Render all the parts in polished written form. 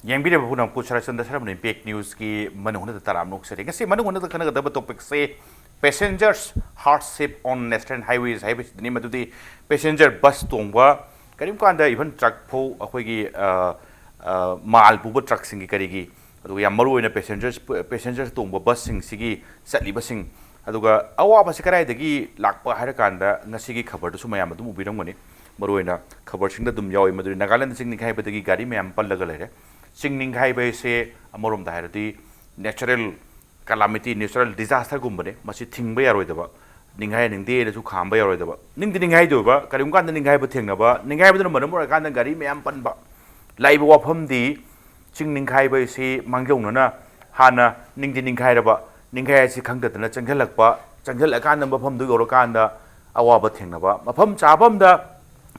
Yang bida pun aku Sharatchandra Sharma ni fake news ki Manung na taram nok sering. Kasi Manung na kana kada topic say passengers hardship on national highways highways ni madudi passenger bus tongba karim ko anda even truck pho akoi gi mal puba truck sing gi kari gi adu yam maru ina passengers tongba bus sing sigi satli basing aduga awa ba sikarai dagi lakpa haira kanda ngasi gi khabar du suma yam du ubirang mani maru ina khabar sing da dum yawi maduri Nagaland sing ni khai ba dagi gari me yam pal laga lere Singning highway se amorom da harati natural calamity natural disaster gumbane masi thingba yaroi daba ninghai ningde su khamba yaroi daba ningdi ninghai do ba karim kan ninghai ba thengna ba ninghai ba no mor kan gari me am pan ba laiba wafam di singning highway se mangjong na hana ningdi ninghai ba ninghai si khangda na changhalak ba changhal kan ba pham du yor kan da awa ba thengna ba mafam chabam da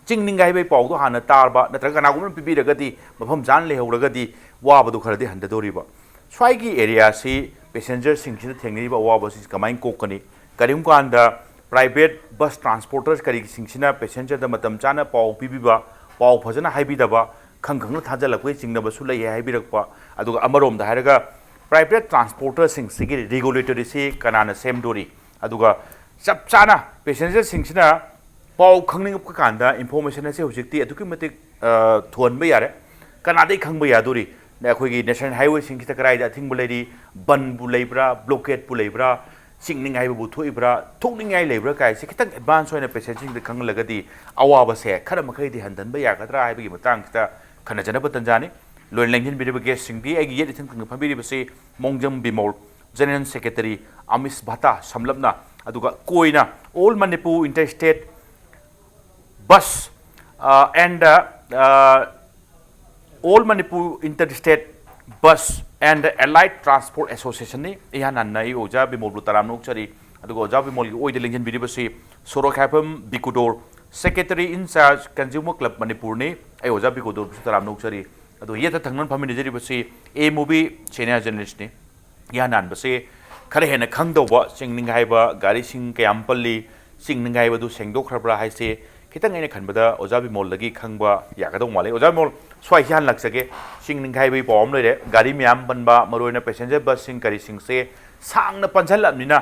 Jingning highway pau to hana tarba natraga nagum pipi ragati mafam jan le horagati waba du kharadi handa doriba swai area si passenger sing si thengni ba waba si kamain kokani karim kanda private bus transporters kari sing sina passenger da matam chana pau pipi ba pau phajana haibi da ba khang khang thajalakwe chingna ba sulai haibi rakpa aduga amarom da haraga private transporters sing sigi regulatory si kanana same dori aduga chap chana passenger sing sina Pau khangning up kanda information ase hojikti aduki matik thon ba yare kanadai khang ba yaduri na khoi gi national highway sing kita karai da thing bulai ban bulai bra blockade bulai bra singning highway bu thoi bra thokning ai lebra kai se kitang advance hoina passaging de khang lagadi awa ba se khara makai di handan ba ya kadra ai bi matang kita khana jana ba tanjani loin lengin bi ge sing bi ai gi yet thing khang phabi bi se Mongjam Bimol General Secretary AMISBATA samlapna aduga koina all Manipur interstate bus and all Manipur interstate bus and allied transport association ni ihan annai oja bimol butaram nok chari adugo oja bimol gi oide lingin bidibasi Sorokhaibam Bikudor secretary in charge consumer club Manipur ni ai oja Bikudor butaram nok chari adu yeta thangnan family jeri basi Mobi Seneior Journalist ni ihan an basi khare hena khangdo ba singning haiba gari sing kayam palli singning haiba du sengdok khabra haise kita ngai khanbada oja Bimol lagi khangba yagadong male oja Bimol swai hian laksage singning khai bai pom lore gari myam banba maroina passenger bus sing kari sing se sangna panjal amnina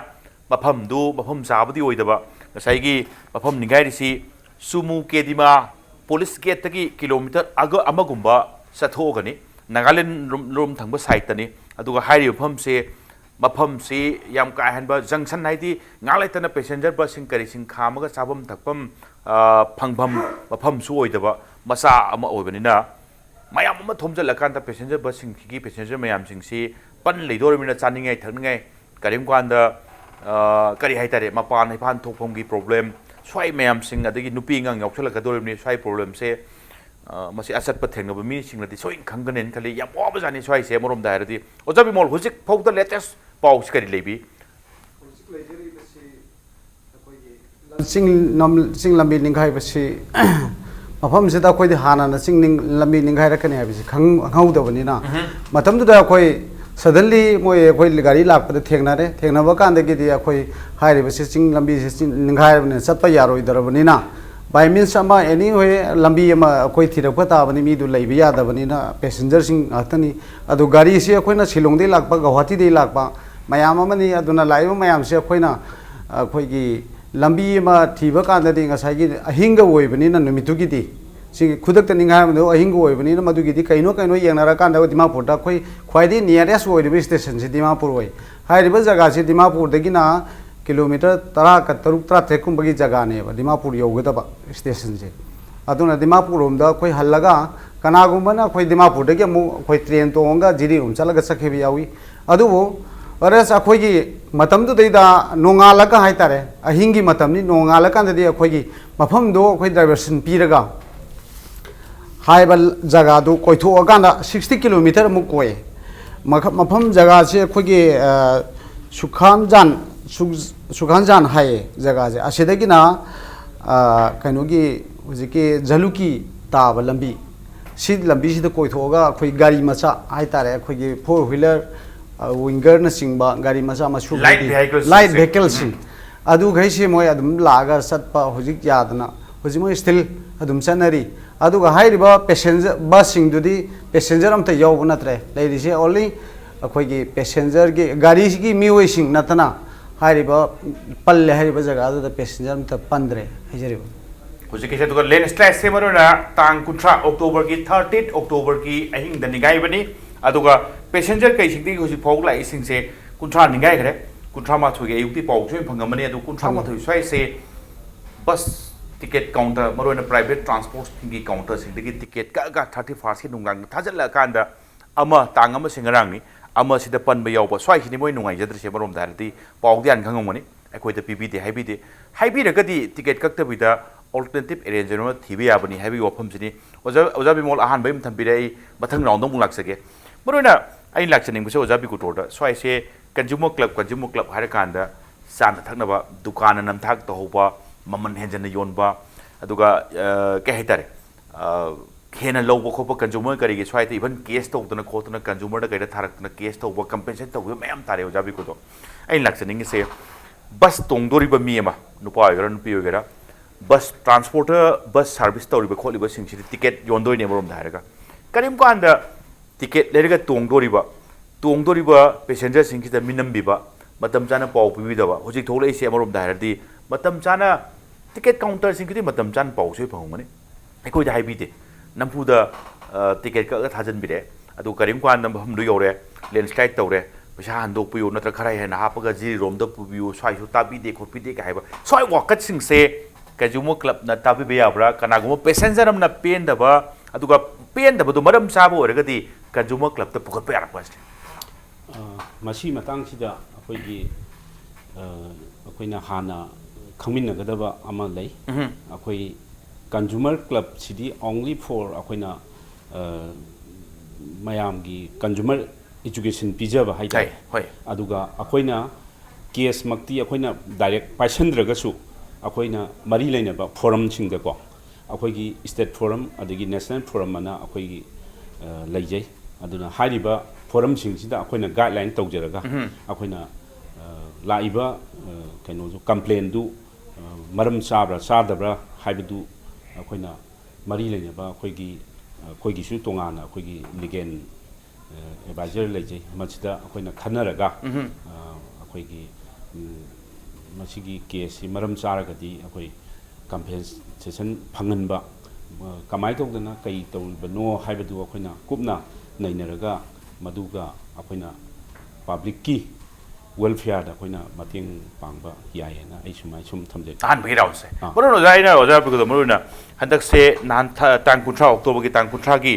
mafam sabadi oidaba ngasai gi mafam ningai risi sumu kedima police gate tagi kilometer aga amagumba sathogani Nagaland rom thangba site tani aduga hairi mafam se mafam si yam ka hanba junction naidi ngalaitana passenger bus sing kari sing khamaga sabam thakpam phangpham mafam su oidaba masa ama oibanina mayam ama thomjalakanta passenger bus sing ki passenger mayam sing si pan leidormina chaningai thakningai karim kwanda kari haitare mapan haipan thokpham gi problem swai mayam sing adagi nupi ngang yaukhalakadormni swai problem se masi asat pa thengna ba mi sing lati soi khangganen khali yam oba jani swai se morom dairati oja Bimol hujik phok the latest pau skari lebi sing lambi ninghai basi mafam se da khoi di hana na sing lambi ninghai rakani ha bisi khau da bani na matam du da khoi suddenly moi khoi gari lak pa thengna ba kan da gi di khoi hai re basi sing lambi se ninghai bani sat pa yaroi dar bani na by means sama anyway lambi ma khoi thirak pa ta bani mi du lai bi ya da bani na passenger sing atani adu gari se khoi na Shillong de lak pa Guwahati de lak pa mayam amani aduna lai mayam se khoi na khoi gi lambi ma thiba kan da ding asai gi ahinga oi bani na numitu gi di sing khudak ta ninga ma ahinga oi bani na madu gi di kaino yengna ra kan da Dimapur da khoi khwai nearest oi the station si Dimapur oi hai riba jaga si Dimapur da gi na kilometer 10 ka 3 kum bagi jaga ne ba Dimapur yoga da ba station je aduna Dimapur rom da khoi hallaga kana gum na khoi Dimapur da gi mu khoi train to onga jiri rum chalaga sakhe bi yawi adu Whereas akhoi matam du da nongalaka haitare ahingi matam ni nongalaka da di akhoi mafam do akhoi diversion piraga haibal jaga do koitho aganda 60 km mu koi mafam jaga se akhoi Sukhanjan hai jaga je asidagi na kaino gi hujiki jaluki ta lambi si lambi si da koitho ga akhoi gari macha haitare akhoi 4-wheeler winger na singba gari macha masu light vehicles adu gai se moi adum laga satpa hojik yadna hojimo still adum chanari aduga hairiba passenger bus singdudi passenger amta yawbu natre leirisi only akhoi passenger gi gari gi miwei sing natana hairiba palle hairiba jaga adu passenger amta pandre hijariba Kusi kisah tu kan landslide se maruna tang kuntra Oktober ki 30 Oktober ki ahing dan nigai bani aduga passenger kai sing di kusi phog lai sing se kuntra nigai kare kuntra ma thui ge yukti pau choi phangam mani adu kuntra ma thui swai se bus ticket counter maruna private transport ki counter sing di ticket ka 31 ki nungang thajal la kanda ama tang ama singarang ni ama sida pan ba yaw ba swai ni moi nungai jadri se marom darati pau dian khangong mani akoi da pbd haibi ragadi ticket kakta bida alternative arrangement thibi abani heavy wafam sini oja bimol ahan baim thambirei mathang round dong laksage maruna ai lakchaning buse oja bikutor da swai se consumer club har kanda san thakna ba dukan nam thak to hoba maman henjana yonba aduga ke haitare khena lobo khopa consumer kari ge swai te even case to tona khotna consumer da gaida tharak na case to ba compensate to mayam tare oja bikutor ai lakchaning se bus tongdori ba mi ma nupa gara nupi gara bus transporter bus service tawri ba kholi ba sing si ticket yondoi ne morom dairaga karim ko anda ticket lerga tongdori ba passenger sing kita minam bi ba matam chana pau bi da ba hojik thole ise morom dairadi matam chana ticket counter sing kiti matam chan pau soi phang mani ekoi da hai bi de nampu da ticket ka thajan bi de adu karim ko anda hum du yore landslide tawre pesa handok puyo natra kharai he na hapaga ji rom da pubiyo swai su tabi de khopi de ka hai ba swai wakat sing se consumer club na tabi be abra kanaguma passenger am na pen da ba aduga pen da bu maram sabo oragadi consumer club ta pukat pa arak was masi matang sida akoi gi akoi na hana khangmin na gadaba ama lei akoi consumer club sidi only for akoi na mayam gi consumer education pijaba hai dai aduga akoi na case makti akoi na direct passenger su अखोइना मरी लेनेबा forum सिंगको अखोइगी state forum अदगी national forum अना अखोइगी लैजै अदुना हारिबा फोरम सिंगसिदा अखोइना गाइडलाइन तौजरगा अखोइना लाइबा कैनो जो कंप्लेन दु मरम चाब्रा चादब्रा हाइबदु अखोइना मरी लेनेबा अखोइगी सु तोंगाना अखोइगी लीगल एडवाइजर लैजै मसिदा अखोइना खनरगा अखोइगी मसीगी केस मरम चारगदी अखोई कंपेंसेशन फंगनबा कमाई तौदना कई तौबनो हाइबदु अखोइना कुपना नैनरगा मदुगा अखोइना पब्लिक की वेलफेयर दा अखोइना मतेंग पांगबा यायना आई सुमाई सुम थमजे तान भइराउ से मरुनो जाइना ओजा बिगो मरुना हंदक से नान तांग कुंट्रा अक्टोबर की तांग कुंट्रा की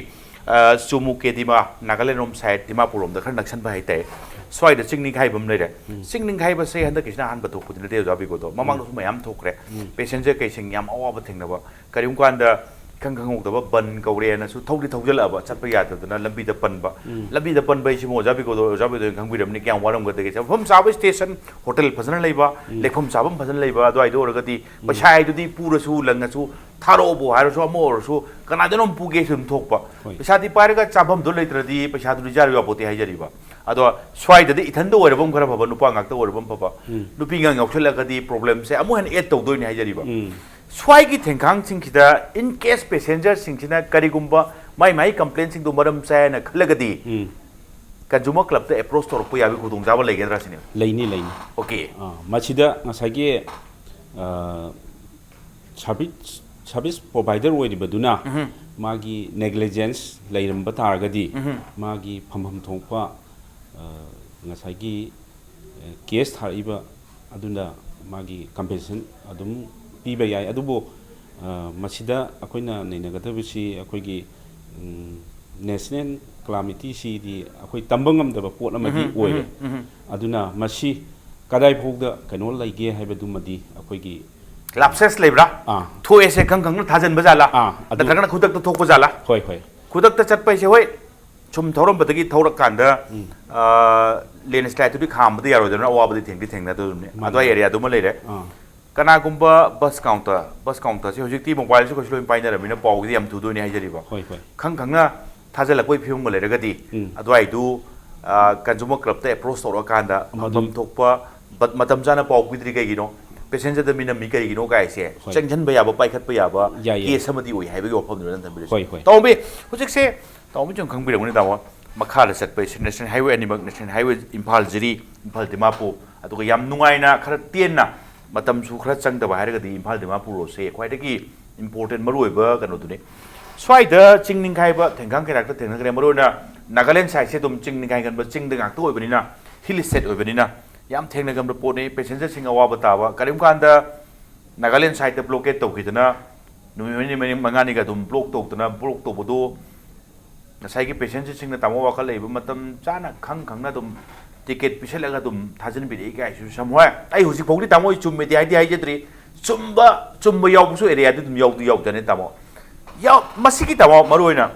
सुमु के दिमा नागालैंड रोम साइड दिमापुर रोम द खर नक्सन बा हाइते स्वाइद सिंगनिंग खाइबम लेरे सिंगनिंग खाइब से हंदक किसना हान बतो खुदिन दे जाबि गोदो ममांग नु मयाम थोकरे पेसेंजर कैसिंग याम अवाब थेंगनबा करिम कांदा खंग दबा बन कौरे न सु थौदि थौजलअब चटप याददना लंबी द पनबा इसिमो जाबि गोदो जाबि दो खंगबिरमनि क्याम वारम गदे के फम साब स्टेशन होटल फजन लेबा लेखम साबम फजन लेबा अदवाइ दो रगति पैसा दुदि पुरसु लंगसु थारोबो हारसु अमोरसु कनादनम पुगे सुम थोकपा पैसा दि पारगा चाबम दो लेत्रदि पैसा दु जारु यापोते हाइजरिबा अदो स्वाइददि इथंदो ओरबम खरा भबा नुपा गाक्ता ओरबम भबा नुपि गांग यौखलगदि प्रॉब्लम से अमु हन एड तौदोइनि हाइजरिबा स्वाइगी थेंखांग सिंखिदा इन केस पैसेंजर सिंखिना करिगुंबा माई कंप्लेंट सिंग दो मरम चायना खलगदि कंज्यूमर क्लब ते अप्रोच तोरपो याबि खुदुंग जाबा लेगेद्रा सिने लेनी ओके मसिदा ngsaigi सर्विस प्रोवाइडर ओइरिबदुना मागी नेग्लिजेंस लेरंबा तारगदि मागी फमफम थोंपा ngsaigi केस थारिबा अदुना मागी कंपेंसेशन अदुम पीबा याय अदुबो मसिदा अखोइना नैनगदबसी अखोइगी नेशनल क्लामिटी सी दी अखोइ तंबंगमदबा पोट अमदी ओइरे अदुना मसी कदाइ फोगदा कनो लैगे हाइबदुमदी अखोइगी लाप्सेस लेब्रा थोएसे खंखंग थाजन बजाला नत्रगना खुदक तो थोक बजाला होय खुदक त चटपैसे होय छुम थौरम बदगी थौरक कांदा लेंडस्लाइड तुदि खामबदि यारोदना अवाबदि थेंगना दुने अदवा एरिया दुम लेरे कनागुंबा बस काउंटर से होजिकती मोबाइल से कोइ पाइनरमिना पाउगदि याम थुदोनि हाइजरिबा खंखंगना थाजलकोइ फिउम लेरगदि अदवाइदु कंज्यूमर क्लब ते अप्रोच तौरकांदा मतम थोकपा मतम जाना पाउगदि कइगिनो पेसेंजर द मिना मी करी नो गाय से चंगजन बयाबा पाइखत बयाबा ये समदि ओइ हाइबे वफम न थंबिरे तौबे हुजिक से तौबे जों खंबिरगनि तामो मखाल चटपे नेशनल हाईवे अनिमक नेशनल हाईवे इम्फाल जिरी इम्फाल दिमापु अदुगा याम नुंगाइना खर तेन्ना मतम सु खर चंगदबा हाइरगदि इम्फाल दिमापु रोसे ख्वाइदगी इम्पोर्टेंट मरुइबा कनोदुने स्वाइद चिंगनिंगाइबा थेंगां केराक्ट थेंगांग्रे मरुना नागालैंड साइड से तुम चिंगनिंगाइ गनबा चिंगद गाक्तो ओइबनिना हिल स्टेट ओइबनिना याम थेंगनगम पोने पैसेंजर सिंग अवाबा ताबा करिम कांदा नागालैंड साइड ब्लॉकेट तौखिदना नुमिनि मंगानी का तुम ब्लॉक तौबदो नसाई पैसेंजर सिंग तामो वाखल लेब मतम चाना खंगना तुम टिकेट पिसलगा तुम थाजन बिदे गाइसु समवा आई हुजि फोगदि तामो चुम्मे दि हाइदि हाइजद्रि चुम्बा यावबसु एरिया दि तुम यावदने तामो याव मसिकी तामो मरोइना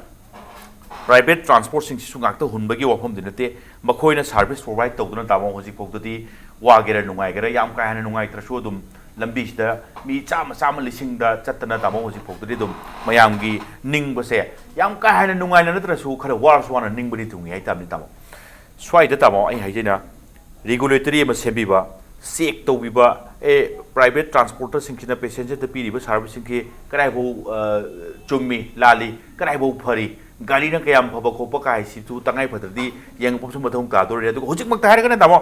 प्राइवेट ट्रांसपोर्ट सिंग सुंगाक्तो हुनबगी वफम दिनते मखोइना सर्विस प्रोवाइड तौदना तामो हुजि फोगदि वागेरा नुंगाइगेरा याम का हाना नुंगाइत्रसु दुम लंबीसदा मी चामा लिसिंगदा चतना तामो हुजि फोगदि दुम मयामगी निंगबसे याम का हाना नुंगाइना नत्रसु खर वारस वाना निंगबदि थुंगी हाइ तामनि तामो स्वाइदा तामो आई हाइजेना रेगुलेटरी अमा सेबिबा चेक तौबिबा ए प्राइवेट ट्रांसपोर्टर सिंखिना पैसेंजर द पीरिबा सर्विस सिंखि कराइबो चुम्मी लाली कराइबो फरी गाड़ी ना कयाम फबा खोपा काय सितु तंगाइ फदरदि यंग पसु मथौं तादोरे अदु हुजिक मक्ता हारगना तामो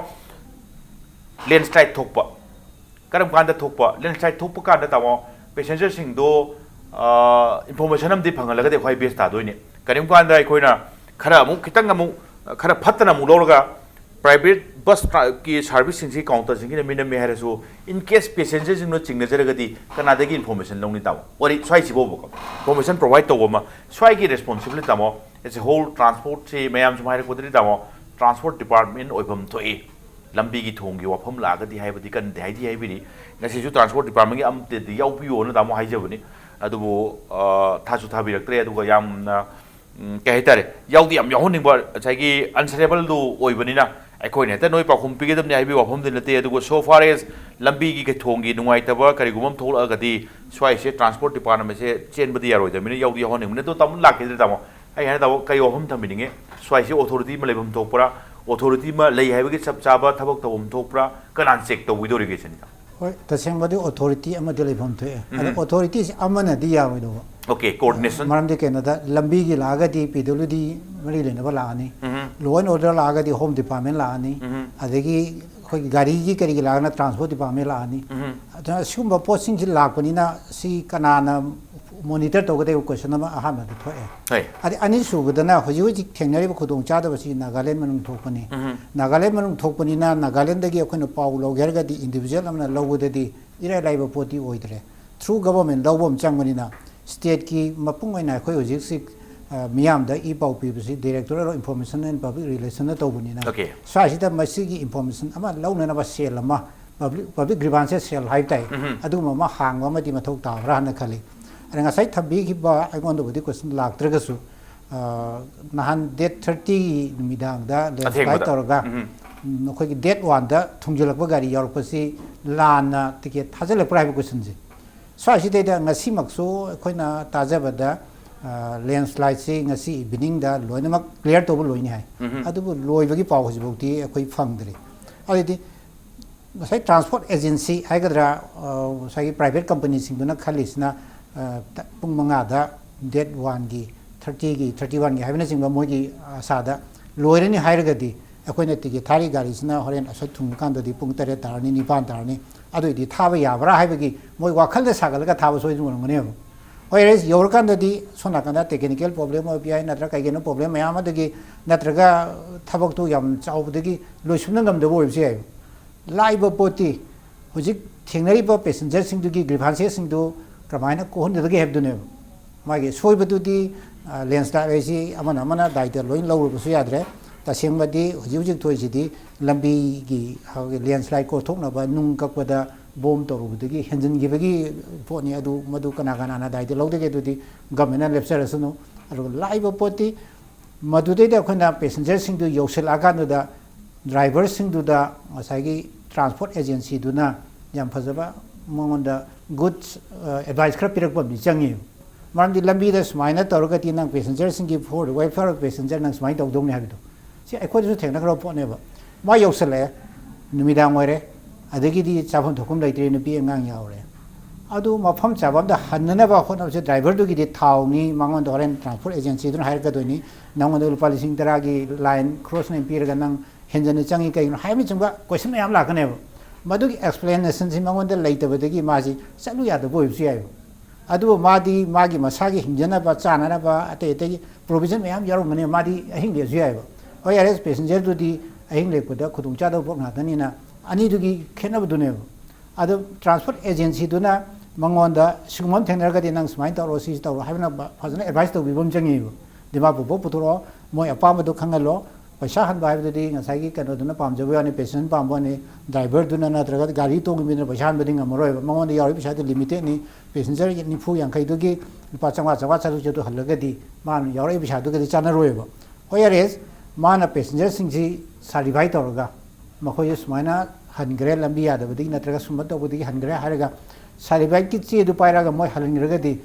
लैंडस्लाइड थोकपा करम कांदा थोकपा लैंडस्लाइड थोकपा कांदा तामो पैसेंजर सिंग दो इंफॉर्मेशन अमदि फंगलगदे खय बेस तादोइने करिम कांदा अखोइना खरा अमु खितंग अमु खरा फत्तना अमु लौरगा प्राइवेट बस की सर्विस सिंग काउंटर सिंग मिनम में हारसु इन केस पैसेंजर सिंग नो चिंगनजरगदि कनादगी इंफॉर्मेशन लौनि तामो ओरि स्वाइ सिबोबको इंफॉर्मेशन प्रोवाइड तौबमा स्वाइ की रेस्पॉन्सिबिलिटी तामो एज ए होल ट्रांसपोर्ट से मयाम सुमाइर कोदरि तामो ट्रांसपोर्ट डिपार्टमेंट ओइबम थोइ लंबी की थोंगी वफम लागदी हाइबदि कन हाइदि हाइबिनि नसिसु ट्रांसपोर्ट डिपार्टमेंट की अमते याउपियो न तामो हाइजबनि अदुबो थासु थाबिरक्त्रे अदुगा यामना कहेतारे याउदी याम याहोनिंबा चाइगी अनसरेबल दो ओइबनिना अखोइने त नोइ पाखुम पिगेदमनि हाइबि वफम दिनते अदुगो सो फार एज लंबी की थोंगी नुंगाइतबा करिगुमम थोलगदि स्वाइसे ट्रांसपोर्ट डिपार्टमेंट से चेनबदि यारोइदमिनि याउदी याहोनिंबने तो तम लाकेदि तामो आई हाने तामो कई वफम थमिनिंगे स्वाइसे अथॉरिटी म लेबम थोकपरा अथॉरिटी म लई हाइबगे सब चाबा थबक तवम थोकपरा कनान चेक तौविदोरिगेसन होय तसेंबदि अथॉरिटी अमदि लेबम थोए अथॉरिटी अमनदि यावइदो ओके कोऑर्डिनेशन मरमदि केनदा लंबी की लागदी पीडब्ल्यूडी मरी लेनबा लानी लॉ एंड ऑर्डर लागदी होम डिपार्टमेंट लानी अदगी खोई गाड़ी की करी लागना ट्रांसपोर्ट डिपार्टमेंट लानी अदना सुम पोस्टिंग लापनिना सी कनाना मॉनिटर तौगदे क्वेश्चन अमा अहामद थोए अदि अनि सुबदना हुजि हुजि थेंगनरिबा खुदोंग चादबसी नागालैंड मनुंग थोकपनी नागालैंड मनुंग थोकपनिना नागालैंड दगी अखोइना पाउ लौगेरगदी इंडिविजुअल अमना लौबददी इराय लाइबा पोती ओइदरे थ्रू गवर्नमेंट लौबम चांगमनिना स्टेट की मपुंग ओइना अखोइ हुजि सि मियाम दा ई पाउ पीबसी director of information and public relation तौबनिना स्वासिदा मसिगी इंफॉर्मेशन अमा लौननबा सेल अमा पब्लिक ग्रीवांसेस सेल हाइताइ अदुमा हांग अमदि मथौ ताबरा हन खली अरे ngasai thabi khiba aigon do question laktragasu nahan date 30 numidang da left toroga nokoi date 1 da thungjulakba gari yorpasi lana ticket thajalak private question ji so asi de da ngasi maksu khoina tajabada landslide si ngasi evening da loinamak clear to loini hai adubu loibagi paw hojiboti akoi phangdri already ngasai transport agency haigadra sai private company singduna khalisna Pung मंगादा date 1 की 30 की 31 की हाइबना सिंग मोगी आसादा लोइरनि हाइरगदी अखोइना तिगे थारी गाड़ीसना होरेन असत थुम कांददी पुंग तरे तारनी निपान तारनी अदुइदि थाबा याबरा हाइबगी मोय वाखलदा सागलगा थाबा सोइ मुरंगने होइरेस योरकांददी सोना कांदा टेक्निकल प्रॉब्लम ओबियाय नत्रा काइगेनो प्रॉब्लम मयामदगी नत्रगा थाबक तो याम चाउबदगी लोइसुना ngमदबो ओइबसे लाइबा पोती हुजिक थेंगनरिबा पैसेंजर सिंगदुगी ग्रीवांसेस सिंगदु क्रमायना कोहनदगी हेबदुने मागे सोइबदुदी लैंडस्लाइड आइसी अमना अमना दायित्व लोइन लौरबसु याद्रे तसेंबदी हुजिक हुजिक थोइसिदी लंबी की लैंडस्लाइड को थोकनबा नुंग ककपदा बोम तौरबदगी हेंजनगिबगी पोनी अदु मदु कना कनाना दायित्व लौदगे दुदी गवर्नमेंट लेप्सरसनु अरु लाइबा पोती मदुदैदा अखोना पैसेंजर सिंगदु यौसलागानुदा ड्राइवर सिंगदुदा मसागी ट्रांसपोर्ट एजेंसी दुना याम फजबा मंगोंदा गुड एडवाइस खरा पिरकपम चंगी मरमदि लंबीदा सुमाइना तौरगति नंग पैसेंजर सिंगी फॉर वेलफेयर ऑफ पैसेंजर नंग सुमाइ तौदोंनि हाबिदो सि अखोइसु थेंना खरा पोनेबा मा यौसले नुमिदांग ओइरे adagidi chabam thokum laitri nupi angang yaure adu mafam chabam da hanna ba khona se driver du gi thawni mangon doren transport agency dun hire ka doni nangon dul policing taragi line cross ne pir ga nang henjane changi kai no haimi chungba question yam la kane madu gi explanation si mangon da laitaba de gi ma si chalu ya da boy si ayo adu madi magi masagi hinjana ba chana ba ate ate provision mayam yaro mane madi ahing le si ayo o yares passenger du di ahing le puda khudung cha da bok na dani na ani du gi khena bu ne adu transport agency du na mangon da sugmon thengna ga di nang smai ta ro si ta ro haibna phajana advice to bibom changi dima bu bo puturo moi apam du khangalo paisa han ba de di ngasai gi kano du na pam jabu ani patient pam bo ni driver du na na tra ga gari to mi na paisa han beding amoro mangon da yari paisa de limited ni passenger ni fu yang kai du gi pa changwa changwa chalu chu halaga di man yari paisa du ga di chana ro ba o yares mana passenger sing ji sari bai to ga makhoi smaina hangre lambi ya da budi na tra ga sumat to budi hangre haraga sari bai ki chi du paira ga moi haling ra ga di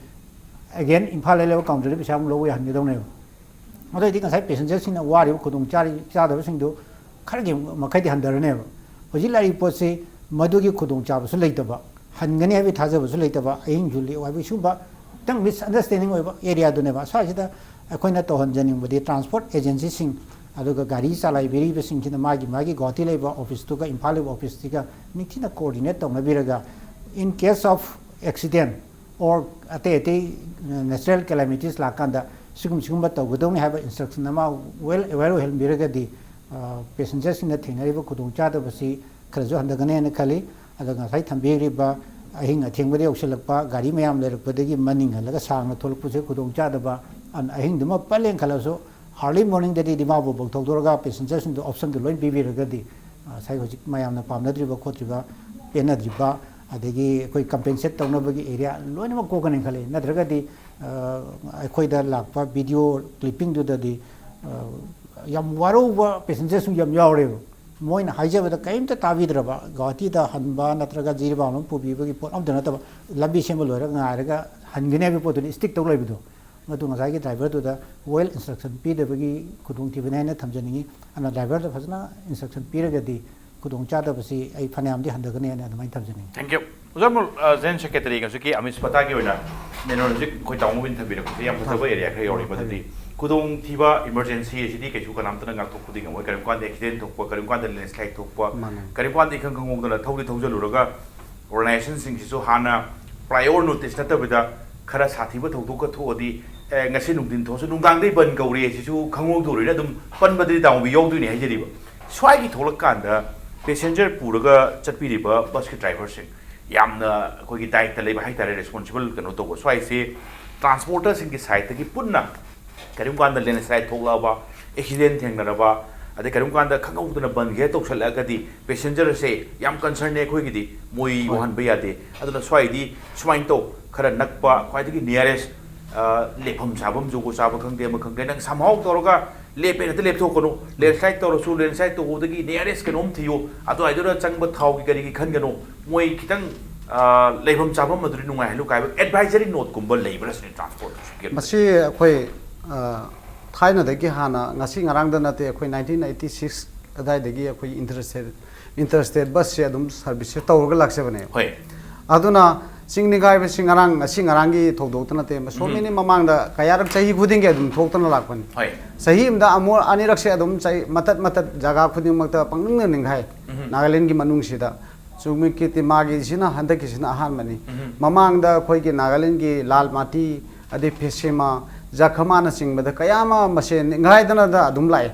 again imphal level counter bi sam lo ya han dong ne mo di ngasai passenger sing na wari khudung chari cha da sing du khar gi makhai di handar ne hoji lari po se madu gi khudung cha ba su lei ta ba hangani abi thaja ba su lei ta ba aing juli wa bi shu ba tang misunderstanding oi ba area du ne ba sa ji da akoina to han janing budi transport agency sing aduga gari salai beri be sing kina magi goti leba office to ga imphal office tiga nikina coordinate to ngabiraga in case of accident or ate natural calamities lakanda sigum ba to godong have instruction nama well aware help biraga di passengers in the thinari ba khudung cha da basi kharajo handagane ne khali adaga sai thambiri ba ahing athengbari ausalakpa gari mayam lerakpadagi maning halaga sangna tholpu se khudung cha da ba an ahing duma paleng khalaso early morning that the Mabu Tokdorga passengers in the option to loin BB Regadi, Psychotic Mayam, Pamnadriba, Kotriba, Penadriba, Adegi, compensate Tonobagi area, Loinama Kogan and Kale, Nadragadi, Aquida Lapa, video clipping to the Yamwaro passengers who Yam Yore, Moin Haja with the kind to Tavidraba, Goti the Hanba, Natraga Zirba, Pubi, of the Nataba, Labi Shemolo, Naraga, Hanganevi put stick to Levido. Matu ngasai driver to the well instruction P the bagi kudung tibana thamjani and a driver the phasna instruction period di kudung cha da basi ai phanam di handagane and mai thamjani. Thank you. Uzamul Zen Secretary ngasuki AMISBATA gi oina menologic koi tamu bin thabira ko yam thaba area khai yori badati kudung thiba emergency sidi kechu kanam tana ngak thok kuding moi karim kwan accident thokpa karim kwan landslide thokpa karim kwan ikhang khangong dana thawdi thawjaluraga organization sing sisu hana prior notice natabida khara sathiba thokdok ka thodi ngasi nungdin thosu nungdang dei ban gauri sisu khangong dori na dum pan badri daung bi yog duni hajeriba swai gi tholak kanda passenger puraga chatpiriba bus ki driver sing yamna koi gi daik ta leba hai tare responsible kano to go swai se transporter sing ki side ta ki punna karim kan da len side thokla ba accident thengna ba ade karim kan da khangong duna ban ge tok sala ga di passenger se yam concern ne khoi gi di moi wahan ba ya de aduna swai di swain to khara nakpa khwai gi nearest lepam sabam jogo saba khangde ma khangde nang samhaw toroga lepe na lep thokono left side toro su left side to odagi nearest kanom thiyo atu aidora changba thaw gi kari gi khangano moi kitang lepam sabam maduri nungai halu kai advisory note kumba labor transport masi khoi thaina dagi hana ngasi ngarang da nate khoi 1986 adai dagi khoi interstate bus se adum service tawga lakse bane hoi aduna singnigai ba singarangi thokdokna te so many mamang da kayarak chahi khuding ge adum thoktana lakpan hoi sahi imda amor anirak se adum chai matat jaga khuding makta pangning ninghai Nagaland gi manung sida chumi ki ti magi sina handa ki sina ahan mani mamang da khoi gi Nagaland gi lal mati ade phesema jakhama na singba da kayama mase ninghai dana da adum lai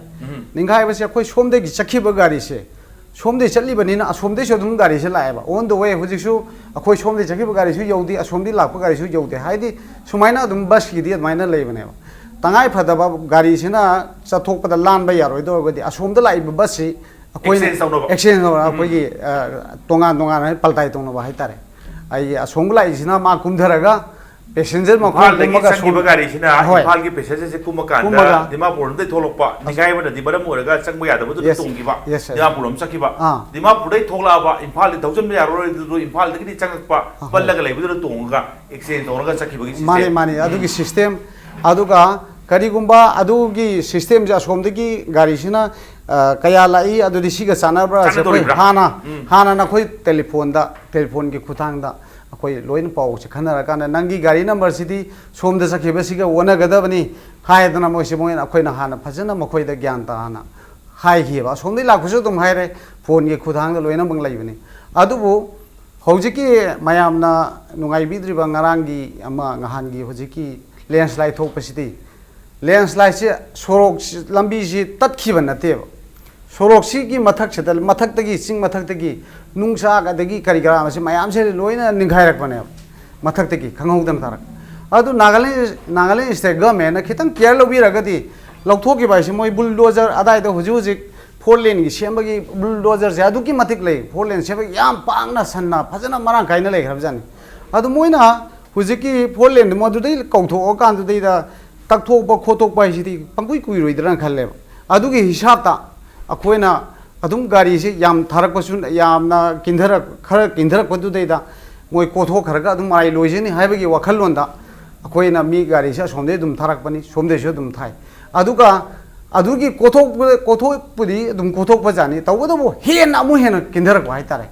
ninghai ba se khoi somde gi chakhi ba gari se somde challi bani na somde so dum gari se lai ba on the way hujik su akhoi somde chakhi ba gari su yodi asomdi lakpa gari su yodi haidi sumaina dum bus gi di maina lei bane tangai phada ba gari sina chathok pada lan ba yaroi do gadi asomda lai ba bus si akhoi exchange no akhoi gi tonga paltai tong no ba hai tare ai asong lai sina ma kumdharaga passenger ma khol lagi sangi bagari sina impal gi passenger se kumakan da dimapur dai tholokpa ningai ba di baram oraga changba ya da bu tongi ba dimapur am sakhi ba dimapur dai thokla ba impal di thousand ya ro impal di changpa pallaga lai bu tonga exchange tonga sakhi ba gi mani adu gi system aduga karigumba adu gi system ja somdagi gari sina kaya lai adu di siga sana bra se koi hana na koi telephone ki khutang da koi loin pau se khana ra kana nangi gari number sidi som da sakhe ba siga wona gada bani hai da na mo se mo na koi na hana phajana mo koi da gyan ta hana hai ki ba som dei la khusu tum hai re phone ki khutang da loina bang lai bani adu bu hojiki mayam na nungai bidri ba ngarang gi ama ngahan gi hojiki landslide thok pasiti landslide se sorok lambi ji tat khiban na te sorok si ki mathak se dal mathak tagi sing mathak tagi nungsa ga dagi kari gara se mayam se loina ninghai rak bane mathak tagi khangau dan tarak adu nagaland state government na khitang care lobi ragadi lokthok ki bai se moi bulldozer adai da huju huji 4 lane gi sembagi bulldozer se adu ki mathik lei 4 lane se yam pangna sanna phajana marang kaina lei khrabjani adu moina huji ki 4 lane mo du dei kongtho kan du dei da takthok ba khotok bai si di pangkui kui roi dran khalle adu gi hisab ta akoina adum gari se yam tharak pasun yamna kindhara khara kindhara kodu dei da moi kothok kharaga adum ai loijeni haibagi wakhal londa akoina mi gari se somde dum tharak pani somde se dum thai aduga adugi kothok pudi dum kothok pa jani tawdo bo hen amu hen kindhara ko hai tare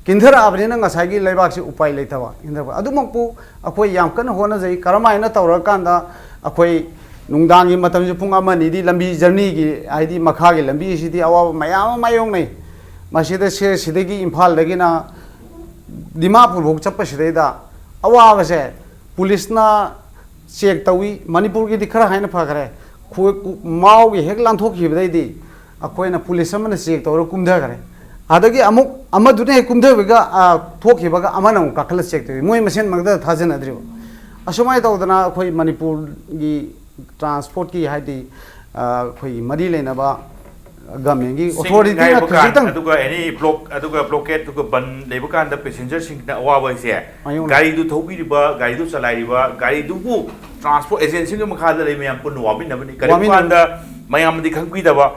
kindhara abri na ngasai gi leibak se upai leithawa kindhara adumakpu akoi yam kan hona jai karamai na tawra kanda akoi nungdangi matam ju pung ama ni di lambi journey gi aidi makha gi lambi si di awa mayam mayong nei masida se sidegi imphal dagi na dimapur bok chappa sidai da awa ba se police na check tawi manipur gi dikhara haina phagare khoi mau gi hek lan thok hi dai di akoi na police amana check tawra kumda gare adagi amuk amadu ne kumda ga thok hi baga amana kakhala check tawi moi masen magda thajana adri asumai tawdana khoi manipur gi transport ki haidi khoi mari lena ba government gi authority na khitang aduga any blockade aduga ban leiba kan da passenger sing na awa se gari du thobi riba gari du chalai riba gari du bu transport agency gi makha da lei mayam pun wabi na bani gari kan da mayam di khangpi da ba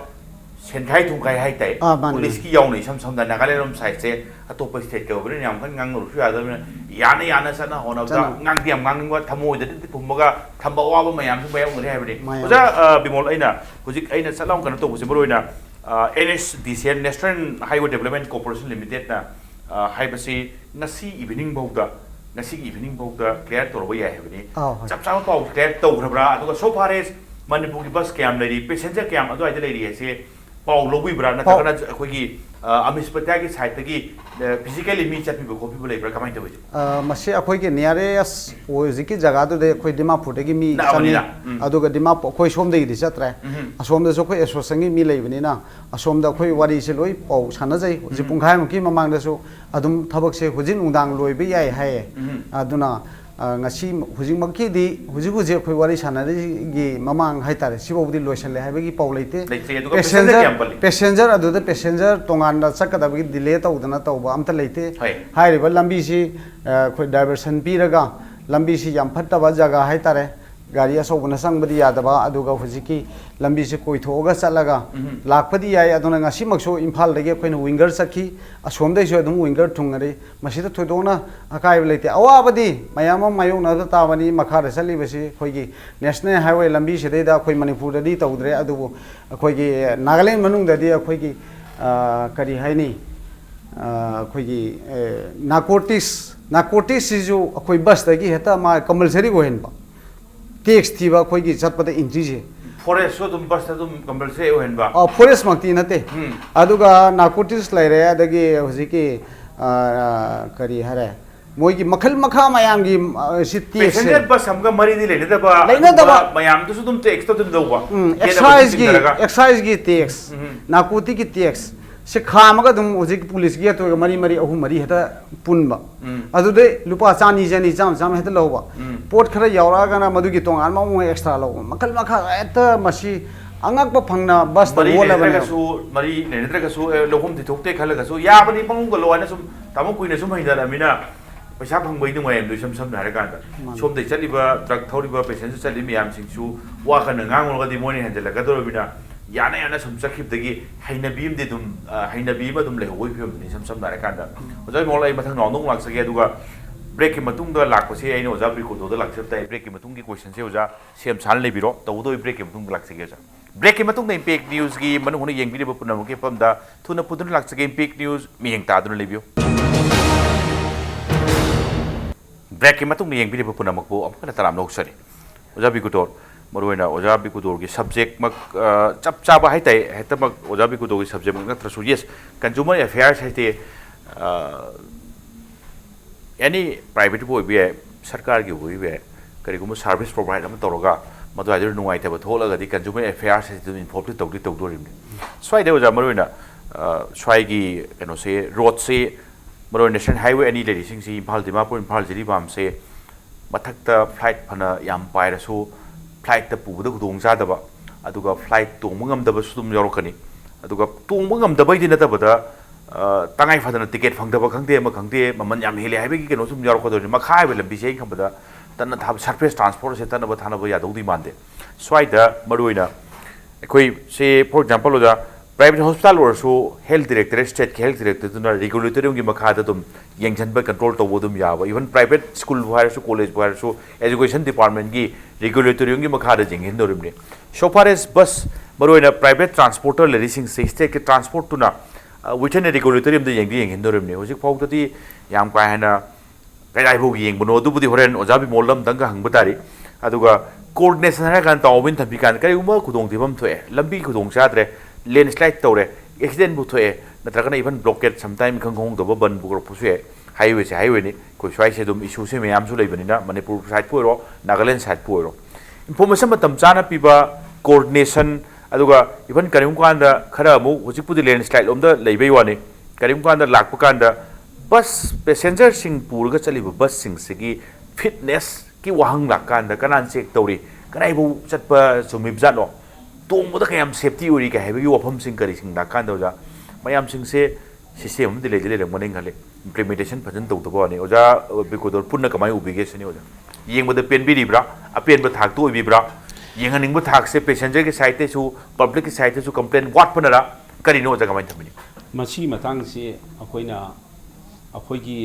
senthai thungkai hai tai police ki yaw nei sam sam da nagaland rom side se atop state ka bani yam kan ngang ru ya da yana sana hona da ngang diam ngang wa thamoi da ti pumga thamba wa ba mayam su mayam ngai hai bani oja bimol aina hujik aina salam kan to buse broina NSDCN National Highway Development Corporation Limited na haibasi nasi evening bauda clear to roya hai bani chap chap pau clear to grabra aduga so far as Manipur ki bus kyam lei passenger kyam adu ai lei se pau lobi bra na takana khoi gi AMISBATA ki side gi physically mi chat bi copy bolai bra kamai tawi mase akhoi ke nearest ojiki jaga do de khoi dimapur de gi mi chani aduga dimapur khoi som de gi chatre asom da so khoi association mi lei bani na asom da khoi wari se loi pau sana jai ji pungkhai mu ki mamang da so adum thabak se hujin undang loi bi yai hai aduna ngasi hujing makki di huji khoi wari sana gi mamang hai tare sibo budi loisan le hai gi pau leite passenger adu da passenger tongan da sakada bi delay ta udana ta ba amta leite hai ri lambi si khoi diversion piraga lambi si yam phatta ba jaga hai tare gari aso buna sang badi ya da ba aduga hujiki lambi si koi thoga chalaga lakpadi yai aduna ngasi makso imphal dege khoina winger sakhi asom dai so adum winger thungare masida thoidona akai leite awa badi mayam mayong na da tawani makha da sali basi khoi gi national highway lambi si dei da khoi manipur da di tawdre adu khoi gi nagaland manung da di khoi gi kari haini khoi gi narcotics is jo khoi bus da gi heta ma compulsory go hen ba tax thiba khoi gi chatpada entry je forest so dum bus dum compulsory ho hen ba forest makti nate aduga narcotics laire adagi hojiki kari hare moi gi makhal makha mayam gi sitti passenger bus amga mari di leina da ba mayam to dum tax to dum do ba excise gi tax narcotic gi tax se khamaga dum hojik police gi to mari ahum mari heta punba adu de lupa chani cham heta loba pot khara yaura gana madu gi tong alma mo extra lo makal makha eta masi angak pa phangna bus da wala bana su mari ne netra ka su lohum ti thokte khala ka su ya bani pang ko lo na sum tamu kuina sum haida la mina paisa phangbai nu mai du sam na kan da som de chaliba truck thoriba passenger chali miyam sing su wa kan ngang lo ga di moni handle ka do mina yana sum sakhib dagi hainabi de dum hainabi ba dum le hoi phim ni sam na kan da ojai molai mathang nong lak sage aduga break ki matung da lak pase ai no ja Bikudor da lak chap tai break ki matung ki question se oja sem san le biro to do break ki matung lak sage ja break की मतुंग impact news की मनु होने young video पुनः मुके पमदा थुना पुदुन लाख सके impact news मियंग तादुन labio break की मतुंग young video पुनः मुकबो अमकना तराम लोग सरे ओजा बिकुदोर मरुवेना ओजा बिकुदोर की सब्जेक्ट मक चप चाबा है ताई है तब मक ओजा बिकुदोर की सब्जेक्ट मक नत्रसु यस कंज्यूमर अफेयर्स है ते एनी प्राइवेट बोई भी है सरकार की बोई भी है करीबुम सर्विस प्रोवाइड हम तौरगा मधु आदर नुआइते थोलगदी कंज्यूमर अफेयर्स है इन्फॉर्म तौदी तौदोरिमने स्वाइदे ओजा मरुवेना स्वाइगी कनो से रोड से मरो नेशनल हाईवे एनी लेडीसिंग से इम्फाल दिमापुर इम्फाल जिरीबाम से मथक्ता फ्लाइट फना याम पाइरसु फ्लाइट ता पुबदा खुदोंग जादबा अदुगा फ्लाइट तोंबा ngam सुदुम यौरकनी अदुगा तोंबा ngam नतबदा तंगाई फदना टिकेट फंगदबा खंगदे म खंगदे ममन याम हेले हाइबेगी केनो सुम यौरकदोनि मखाइबे लंबी से खबदा तन्ना थाब सरफेस ट्रांसपोर्ट से तन्ना थानबा यादौदी मानदे स्वाइदा मरुइना अखोई से फॉर एग्जांपल ओजा प्राइवेट हॉस्पिटल और हेल्थ डायरेक्टर स्टेट के हेल्थ डायरेक्टर रेगुलेटरी की मखाद यंजनब कंट्रोल तब याब even private school college education department की रेगुलेटरी की मखाद जेंगनदोरिबने सो फार एज बस मरोना प्राइवेट ट्रांसपोर्टर लेरीसिंग से स्टेट के ट्रांसपोर्टना विथिन रेगुलेटरी येंगनदोरिबने हजिक फाउददी याम का हेना कदाइफाउ येंबनो अदुबुदी होरेन ओजा बिमोल लमदंग हंगब तारी अदुगा कोऑर्डिनेशन है कान ताउबिन थबिकान करिगुम खुदोंथिबम थोए लंबी खुदोंग चाद्रे लैंडस्लाइड तौरे एक्सीडेंट बुथोए नत्रगना इवन ब्लॉकेट समटाइम खंगोंगदब बन बुगरपुसे हाईवे से हाईवे ने कोई स्वाइ से दुम इशू से मैम सु लेबनिना मणिपुर साइड पुरो नागालैंड साइड पुरो इंफॉर्मेशन मतम चाना पिबा कोऑर्डिनेशन अदुगा इवन करिम कांदा खरा अमु हुजिपुदि लैंडस्लाइड लोमदा लेबे वाने करिम कांदा लाकप कांदा बस पैसेंजर सिंग पुरगा चलिबा बस सिंग सिगी फिटनेस की वाहंग लाकांदा कनान चेक तौरी कनाइबु चटपा सुमिबजानो तोंबदा कयम सेफ्टी ओरी का हैबगी वफम सिंग करी सिंग नाकान दोजा मयाम सिंग से सिस्टम दिले दिले रमने ngale implementation फजन तौतबो ने ओजा बिकोदर पुन्ना कमाय उबिगे सने ओजा येंबद पेन बिरिब्रा अपेन ब थाक तो ओबिब्रा येंगनिंग ब थाक से पैसेंजर के साइड ते सु पब्लिक के साइड ते सु कंप्लेन वाट पनरा करिनो ओजा कमाय थमिनी मसी मतंग से अखोइना अखोइगी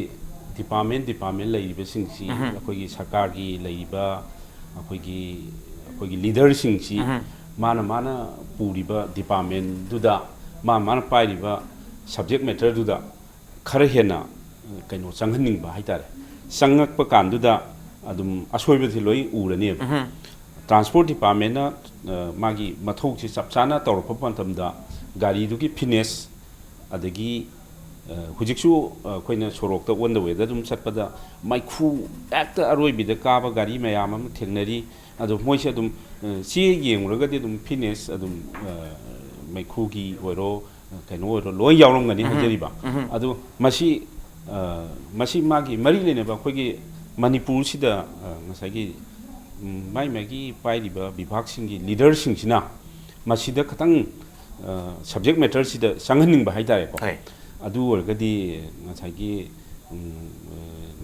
डिपार्टमेंट लेइबे सिंग सी अखोइगी सरकार की लेइबा अखोइगी लीडर सिंग सी माना पूरीबा डिपार्टमेंट दुदा माना पाइरिबा सब्जेक्ट मैटर दुदा खर हेना कइनो संगहनिंगबा हाइतारे संगकप कानदुदा अदुम असोइबथि लोइ उरने ट्रांसपोर्ट डिपार्टमेंट मागी मथौ छि चपचाना तौरप पंतमदा गाड़ी दुगी फिटनेस अदगी हुजिकसु अखोइना सोरोक्ता ऑन द वेदा दुम चटपदा माइखु एक्ट अरोइबिदा काबा गाड़ी मयाम अम थेंगनरी अदु मोइसे अदुम सी येंगरगदि अदुम फिटनेस अदुम मैखुगी ओरो कनो ओरो लोय यावरंगनी हजरिबा अदु मसी मागी मरी लेनेबा अखोइगी मणिपुर सिदा ngसाइगी माइमागी पाइरिबा विभाग सिंगी लीडर सिंगसिना मसीदा खतंग सब्जेक्ट मैटर सिदा संगहनिंगबा हाइतारे को अदु ओरगदि ngसाइगी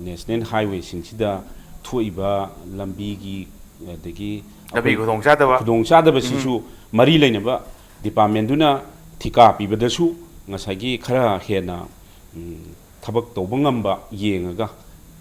नेशनल हाईवे सिंगसिदा थोइबा लंबीगी दगी लबी खुदोंचादबा सिसु मरी लेनेबा डिपार्टमेंट दुना थिका पिबदसु ngसाइगी खरा हेना थबक तौबंगंबा येंगगा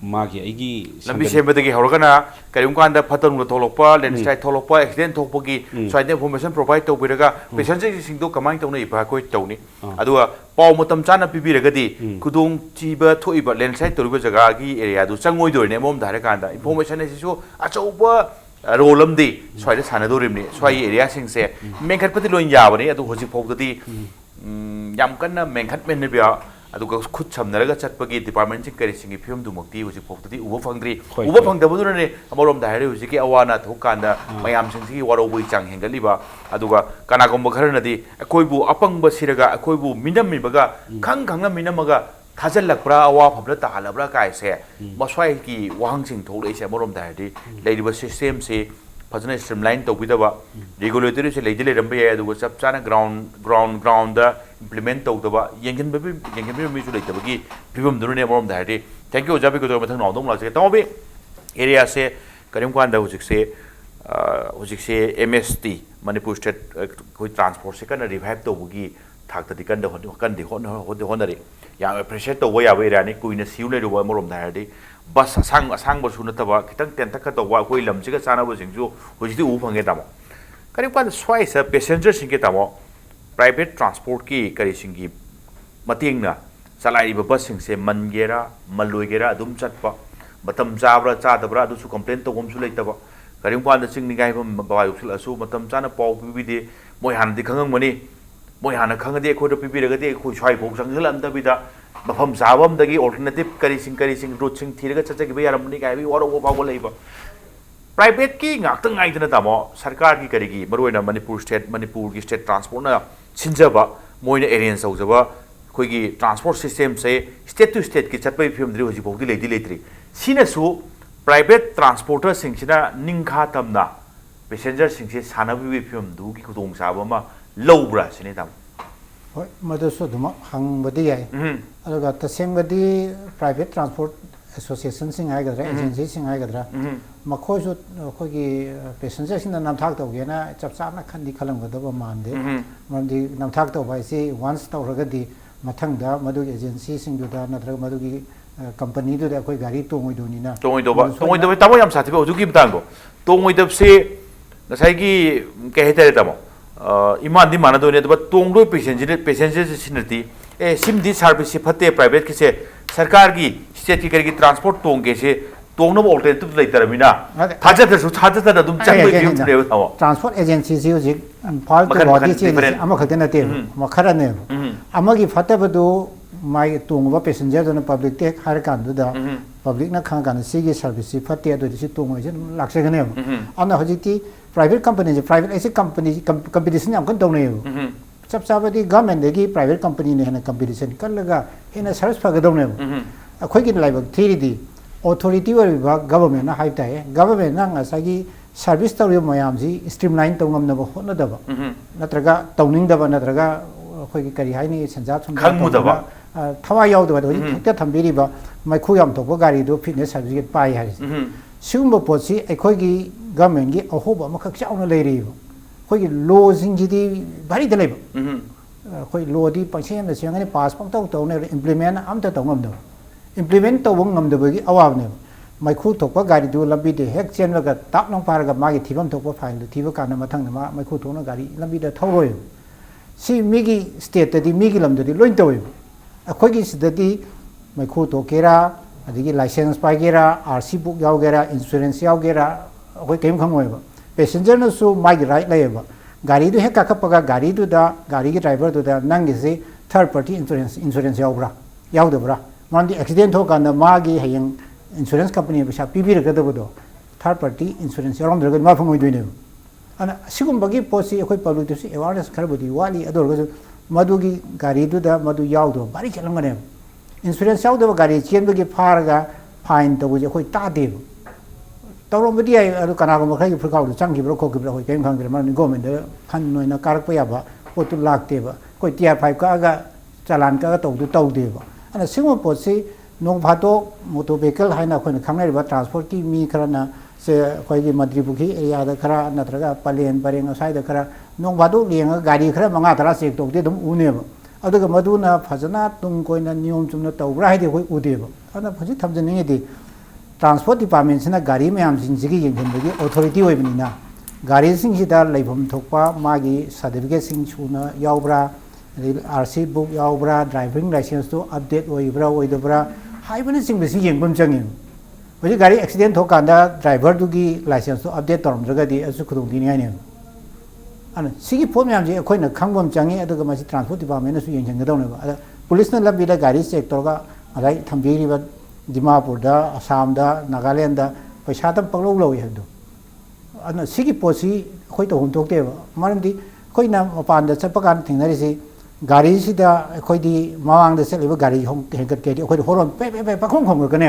मागी आइगी लंबी सेबदगी हरगना करिम कांदा फतन थोलपा लैंडस्लाइड थोलपा एक्सीडेंट थोपगी स्वाइड इन्फॉर्मेशन प्रोवाइड तौबिरगा पैसेंजर सिंगदो कमाइन तौना इबा कोइ तौनी अदुवा पाउ मतम चाना पिबिरगदी खुदों चिबा थोइबा लैंडस्लाइड तौरिबा जगागी एरिया दु चंगोइ दोरने मोम धारे कांदा इन्फॉर्मेशन एसिसु अचौबा रोलमदी स्वाइड सानदोरिमने स्वाइ एरिया सिंगसे मेंखटपति लोइन याबने अदु होजि फौददी याम कन्ना मेंखटमेन बिया अदुगा खुद समनरगा चटपगी डिपार्टमेंट सिंग करि सिंगी फिल्म दुमक्ति होजि फौददी उबो फंगद्री उबो फंगदबदुने अमरोम दाइरे होजि के अवाना थोकांदा मयाम सिंगी वरोबुइ चांग हेंगलिबा अदुगा कनागोम खरनदी अखोइबु अपंगब सिरगा अखोइबु मिनमिबगा खंगना मिनमगा थाजलकप्रा अवा फबला ताहलब्रा कायसे मस्वाई की वाहंसिंग थोलेसे अमरोम दाइरे लेरिबा सिस्टम से फजना स्ट्रीमलाइन तौबिदबा रेगुलेटरी से लेदि लेरंबे है अदुगा चपचाना ग्राउंड इम्प्लीमेंट तौदबा येंगनबे मिसु लेतबगी फिबम दुने अमरोम दाइरे थैंक यू जाबी को मथंग नाउदोम लासे तमबे एरिया से करिम कांदा हुजिकसे एमएसटी मणिपुर स्टेट कोई ट्रांसपोर्ट से कना रिवाइव तौबगी थाक्तदि कंदे होनरे याम एप्रिशिएट तौबा याबा एरिया ने कुइना सिउ लेरुबा अमरोम दाइरे बस असंग बसु नतबा खितंग टेंटक तौबा कोई लमसिगा चानाबो सिंजु हुजिदि उ फंगे तामो करीब का स्वाई से पैसेंजर सिंह के तमो प्राइवेट ट्रांसपोर्ट की करी सिंह मतिंग ना चलाई बस सिंह से मनगेरा मलुगेरा अदुम चटपा मतम चाब्रा चादब्रा अदुसु कंप्लेन तोगमसु लेतबा करीम पान चिंग निगाय बाय उखलसु मतम चाना पाउ पिबिदे मोय हानदि खंगमनि मोय हाना खंगदे खोद पिबिरगदे खो स्वाई भोग संगलमदबिदा मफम चाबमदगी ऑल्टरनेटिव करी सिंग रूट सिंग थिरगा चचगिबे यारमनि गाय बि वरो बागो लेबा प्राइवेट की ngakta ngaidana tamo सरकार की करेगी मरोइना मणिपुर की स्टेट ट्रांसपोर्ट ना सिंजबा मोइना एरेंज तौजबा खोगी ट्रांसपोर्ट सिस्टम से स्टेट टू स्टेट की चटपई फिल्म होजी भौदी लेत्री सिनसु प्राइवेट ट्रांसपोर्टर सिंगसिना निंखा तमना पैसेंजर सिंगसे सानबी फिल्म दु की खुदोंग साबमा लौब्रा सिने तम होय मदसु दुम हंगबदी याय अलगा तसेंगबदी प्राइवेट ट्रांसपोर्ट एसोसिएशन सिंग आइगद्रा एजेंसी सिंग आइगद्रा मखोसु खोगी पैसेंजर सिंग नमथाक तौगेना चपचाना खंदी खलंगदब मानदे मरदी नमथाक तौबाइसे वंस तौरगदी मथंगदा मदु एजेंसी सिंग दुदा नत्रग मदुगी कंपनी दुदा कोई गाड़ी तोंगोइदोनिना तोंगोइदोबा तमो याम साथिबे हुजुकी बतांगो तोंगोइदबसे नसाइगी कहेतरे तमो इमानदी मानदोने दबा तोंगदो पैसेंजर सिनती ए सिमदी सर्विस फते प्राइवेट किसे सरकार की स्टेट की करेगी ट्रांसपोर्ट तोंगे से तोंगनब ऑल्टरनेटिव लेतरमिना थाजतसु थाजतदा दुम चंगबे फिल्म थावो ट्रांसपोर्ट एजेंसी से हुजिक फाल तो बॉडी से अमा खते नते मखरने अमगी फतबदु माइ तोंगबा पैसेंजर दोन पब्लिक टे हर कांदुदा पब्लिक ना खां कान सिगी सर्विस फते अदु से तोंगो से लाक्सेगने अना हुजिकती प्राइवेट कंपनी से प्राइवेट ऐसे कंपनी कंपटीशन याम कन तोंने चप चाबदी गवर्नमेंट की प्राइवेट कंपनी ने हेना कंपटीशन कलगा हेना सर्विस फगदौने अखोगी लाइबक थीरीदी ऑथोरिटी गवर्नमेंट हाइताय गवर्नमेंट नसागी सर्विस तौर मयाम जी स्ट्रीमलाइन तौंगमनब होनदब नत्रगा तौनिंगदब नत्रगा अखोगी करी हाइनी संजा खंगमुदब थवा यावदब हेक्ता थंबिरिबा मैखु याम थोप गाड़ी दो फिटनेस सर्टिफिकेट पाई हाइ सिगुम्ब पोसी अखोगी गवर्नमेंट की अहोब अमखक चाउना लेरिबो अखोगी लॉ सिंगजिदी भारी दलेब अखोई लॉ दी पंसेम सेंगने पास पंतौ तौने इंप्लीमेंट अमता तौंगमदब इंप्लीमेंट तब ngमदबगी अवाबने मैखु थोप गाड़ी दु लंबी दे हेक चेनलगा ताप नं पारगा मागी थिबम थोप फाइल दु थिब कान मथंग मा मैखु थोना गाड़ी लंबी द थौरोय सी मिगी स्टेट तदी मिगी लमददी लोइन तोय अखोगी सिददी मैखु तोकेरा अदिगी लाइसेंस पाइगेरा आरसी बुक यावगेरा इंश्योरेंस यावगेरा अखोई केम खंगोयबा पैसेंजर नसु मागी राइट लेबा गाड़ी दु हेक काखपगा गाड़ी दु दा गाड़ी की ड्राइवर दु दा नंगी से थर्ड पार्टी इंश्योरेंस यावब्रा यावदबरा मानदी एक्सीडेंट होकान मागी हयंग इंश्योरेंस कंपनी पैसा पीबीरगदबदो थर्ड पार्टी इंश्योरेंस यारमद्रग मा फंगोइदोइने अना सिगुम्बगी पोसी अखोई पब्लिक तुसी अवेयरनेस खरबदी वाली अदोरगजु मदुगी गाड़ी दुदा मदु यावदो बारी चलंगने इंश्योरेंस यावदो गाड़ी चेनबगी फारगा फाइन तबुजे अखोई तादेब तौरमबदी आइ अदु कनागो मखैगी फुरकाउदु चंगिब्रो खोगिब्रो अखोई केम खंगिर मानि गवर्नमेंट फन नोइना कारक याबा पोतु लागतेबा कोई टीआर 5 का चालान का तौदु तौदेबा अना सिंगो पोसी नोंग भातो मोटो व्हीकल हाइना खोइन खांगनाइबा ट्रांसपोर्ट की मी खरना से खोइगी मद्रिपुखी एरिया दा खरा नत्रगा पलेन परेंग साइड खरा नोंग भातो लेंग गाड़ी खरा मंगा तरा चेक तौदे दम उनेबा अदुगा मदुना फजना तुंग कोइना नियम चुमना तौब्रा हाइदे खोइ उदेबा अना फजि थमजनिंगेदि ट्रांसपोर्ट डिपार्टमेंट सिना गाड़ी मयाम सिंजिगी येंगबगी अथॉरिटी होइबनिना गाड़ी सिंगसिदा लेबम थोकपा मागी सर्टिफिकेट सिंग सुना यावब्रा आरसी बुक यावब्रा ड्राइविंग लाइसेंस तो अपडेट होइब्रा होइदब्रा हाइबने सिंगबसी येंगबम चंगे होजि गाड़ी एक्सीडेंट होकांदा ड्राइवर दुगी लाइसेंस तो अपडेट तोरमद्रगदी असु खुदोंदिनि हाइने अन सिगी फोम याम जे अखोइना खंगबम चंगे अदुगा मासि ट्रांसपोर्ट डिपार्टमेंट सु येंजंगदौनेबा अदा पुलिस न लबिदा गाड़ी चेक तोरगा अदाइ थंबीरिबा दिमापुरदा असमदा नागालैंड पैसा तम पगलौ लौइ हदो अन सिगी पोसी अखोइ तो हमतोक्तेबा मरमदि अखोइना मपानदा चपकान थिंगनरिसि गाड़ी सिदा अखोइदी मावांगदा चलिबा गाड़ी होम हेगत केदि अखोइ होरोन पे पे पखों खोंगकने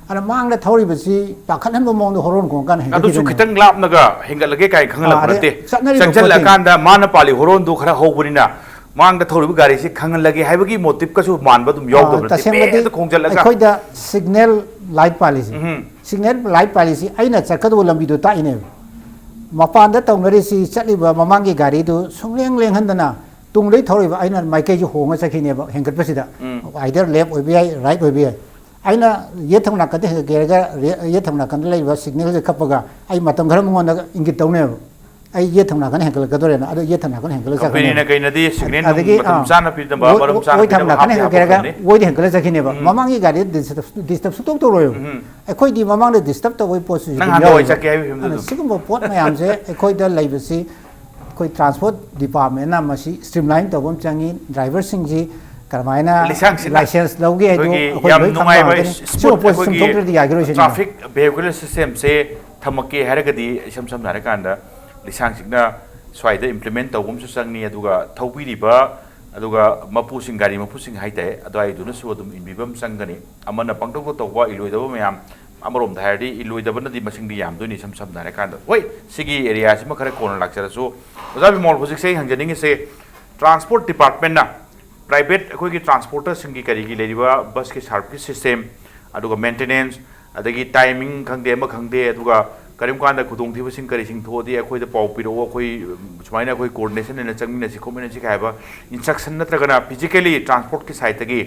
अन मांगदा थौरिबसि पाखनहनबो मोंग होरोन खोंगकन हेगत अदुसु खितंग लापनगा हेंगलगे काय खंगलबरते चंगजलकांदा माना पाली होरोन दु खरा होबनिना मांगदा थौरिबा गाड़ी से खंगलगे हाइबगी मोटिव कसु मानबा दुम यावदबरते पे तो खोंगजलगा अखोइदा सिग्नल लाइट पॉलिसी आइना चकदो लंबिदो ताइने मपानदा तौनरिसि चलिबा ममांगी गाड़ी दु सुंगलेंग लेंहनदना तुंगलै थौरिबा आइना माइकै जो होंगा चखिनेबा हेंगतपसिदा आइदर लेफ्ट ओइबियाय राइट ओइबियाय आइना ये थंगना कते गेरगा ये थंगना कंद लेबा सिग्नल जे खपगा आई मतम घर मंगोंदा इंगित तौनेबा ai ye thamna kan hengkel ka dore na ado ye thamna kan hengkel sa company na kai na di signal matam sana pi da ba maram sana oi thamna kan hengkel ka oi di hengkel sa khine ba mamang gi gari disturb su tok to royo khoi di mamang de disturb to oi po su nang ha oi cha ke him du sigum bo pot mayam se khoi da lai ba si khoi transport department na ma si streamline to bom changi driver sing ji karmaina license logi ai do yam nungai ba so po sum tok di ya gro traffic vehicle system se thamake haragadi sam na kanda lisang signa swaida implement tawum su sangni aduga thaupi riba aduga mapu sing gari mapu sing haite adai duna su adum inbibam sangani amana pangtok tawwa iloidaba mayam amarom dhari iloidaba na di masing di yam duni sam na kanda oi sigi area sima khare kon lakchara su oja bimol phojik se hangjaning se transport department na private koi ki transporter singi kari gi leriba bus ki service system aduga maintenance adagi timing khangde ma khangde aduga karim kanda khudong thiba sing kari sing thodi akhoi da pau piro akhoi sumaina akhoi coordination na changmina si khomina si khaiba instruction natragana physically transport ki side gi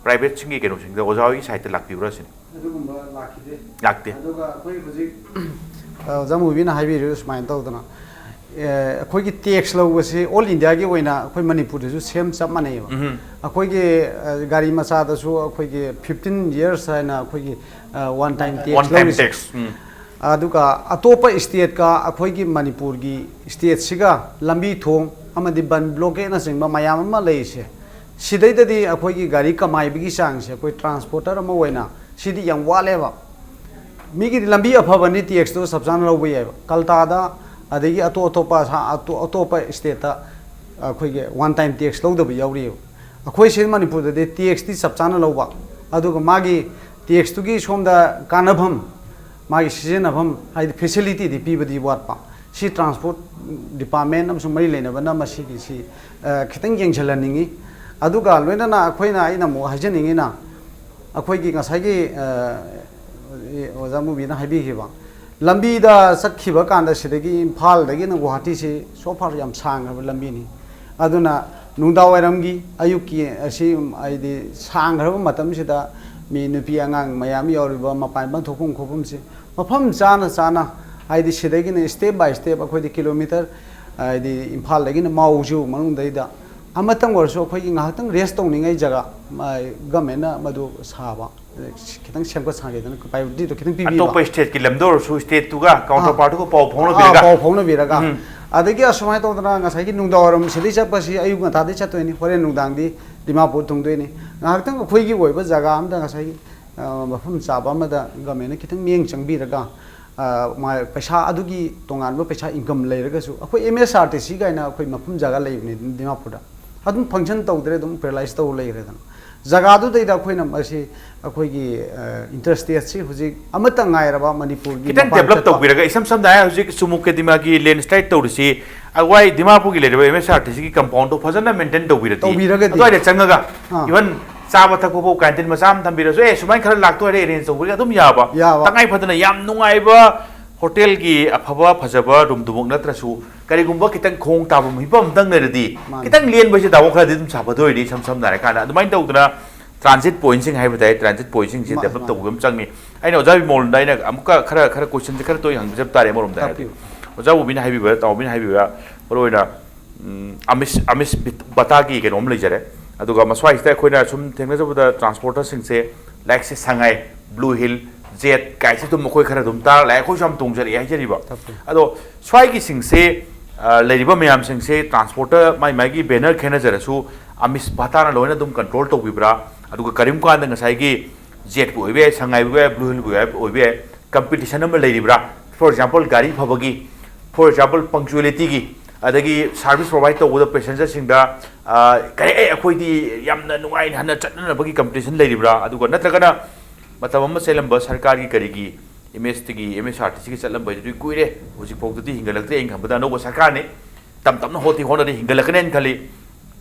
private singi keno sing da ojawi side lakpibra sin adugumba lakide lakte aduga akhoi hojik jamu bina haibi ru sumain tawdana akhoi gi tax lawasi all india gi oina akhoi manipur ju same chap manai ba akhoi gi gari macha da su akhoi gi 15 years haina akhoi gi one time tax aduga atopa state ka akhoi gi manipur gi state siga lambi thong amadi ban blockade na singba mayam ma leise sidai dadi akhoi gi gari kamai bigi sang se koi transporter ma oina sidi yang wale ba mi gi lambi aphaba ni tax to sabjan lobu ye kalta da adagi atopa state ta akhoi gi one time tax lodu ba yauri akhoi sin manipur da tax ti sabjan loba aduga magi tax tu gi somda kanabham मागी सिजनफम हाइद facility दी पीबदी वाटपा सी transport department अमसु मरी लेनबना मसीगी सी खितंग यंगछलनिंगी अदुगा लोइना अखोइना आइना मो हाइजनिंगिना अखोइगी ngसाइगी ओजामुबिना हाइबिखिबा लंबीदा सक्खिबा कांदा सिदगी इम्फाल दगी न गुवाहाटी से so far याम सांगरबा लंबीनी अदुना नुंदा वाइरमगी अयुकी असि आइदि सांगरबा मतमसिदा मी नुपी आंगांग मयाम यावरिबा मपान बन थोकुम खोपुम से मफम चाना चाना आइदि सिदगिन स्टेप बाय स्टेप अखोइदि किलोमीटर आइदि इम्फाल लगिन माउजु मनुंग दैदा अमतंग वर्षो अखोइगि ngahtang रेस्ट तोंनिंgai जगा गमेना मदु साबा खितंग सेमको सागेदन बायदि तो खितंग पीबी अतोप स्टेट की लमदोर सु स्टेट तुगा काउंटर पार्ट को पाउ phone बिरगा अदगी असमाय तोदना ngasai gi nungdawaram sili chapasi ayuk na thadi chatoini hore nungdangdi dimapur tungdoini ngahtang khoigi oiba jaga amda ngasai mafum chaba amada gamena khitang mieng changbiraga ma paisa adugi tongan ba paisa income leiraga su akhoi MSRTC gaina akhoi mafum jaga leibni dimapur adum function tawdre dum paralyze taw leiredan jaga du deida khoina masi akhoi gi interstate si huji amata ngairaba manipur gi kitang develop tawbiraga isam sam da huji sumuk ke dimagi landslide tawrisi agwai dimapur gi leiraba MSRTC gi compound to fazana maintain tawbirati adoi changaga even चाबा थको बो canteen मसाम थंबिरसो ए सुमाइन खरा लागतो रे arrange तौबि अदुम याबा तंगाई Fadna याम नुंगाइबा hotel की अफबा फजबा room दुमुक नत्रसु करिगुंबा कितंग खोंग Tabo मिपम दंग नरदी कितंग लेन बसे दावो खरा दिम साबदोइदि सम सम नारे काना अदुमाइन तौदना ट्रांजिट पॉइंट सिंग हाइबा ताइ ट्रांजिट पॉइंट सिंग से डेवलप तौबम चंगनि आइना ओजा बि मोल दाइना अमुका खरा क्वेश्चन खरा तोय हंग जब तारे मोरम दा ओजा उबिना हाइबा ताउबिना हाइबा बरोइना आमिस बता की केनोम लेजरे अदुगा मस्वाइसता खोइना सुम थेंगनजबदा ट्रांसपोर्टर सिंगसे लाइक से संगाई ब्लू हिल जेट काइसे तुम मखोय खरा दुम तार लाइक खोइ सम तोंजरी हाइजरिबा अदो स्वाइगी सिंगसे लेरिबा मयाम सिंगसे ट्रांसपोर्टर माइ माइगी बैनर खेनजरसु आमिस बाताना लोइना दुम कंट्रोल तौबिब्रा अदुगा करिम कांदा ngसाइगी जेट को ओइबे संगाई बे ब्लू हिल बे ओइबे कंपटीशन नंबर लेरिब्रा फॉर एग्जांपल गाड़ी फबगी फॉर एग्जांपल पंक्चुअलिटी की अदगी सर्विस प्रोवाइड तौबदा पैसेंजर सिंगदा करे अखोइदी यामना नुंगाइ हना चटनबगी कंपटीशन लेरिब्रा अदुगा नत्रगना मतम सेलंब सरकार की करीगी MSRTC की चलम बजरी कुइरे हुजिक फोगदि हिंगलक्ते इंग खबदा नो सरकार ने तम तम होती होनदि हिंगलकनेन खली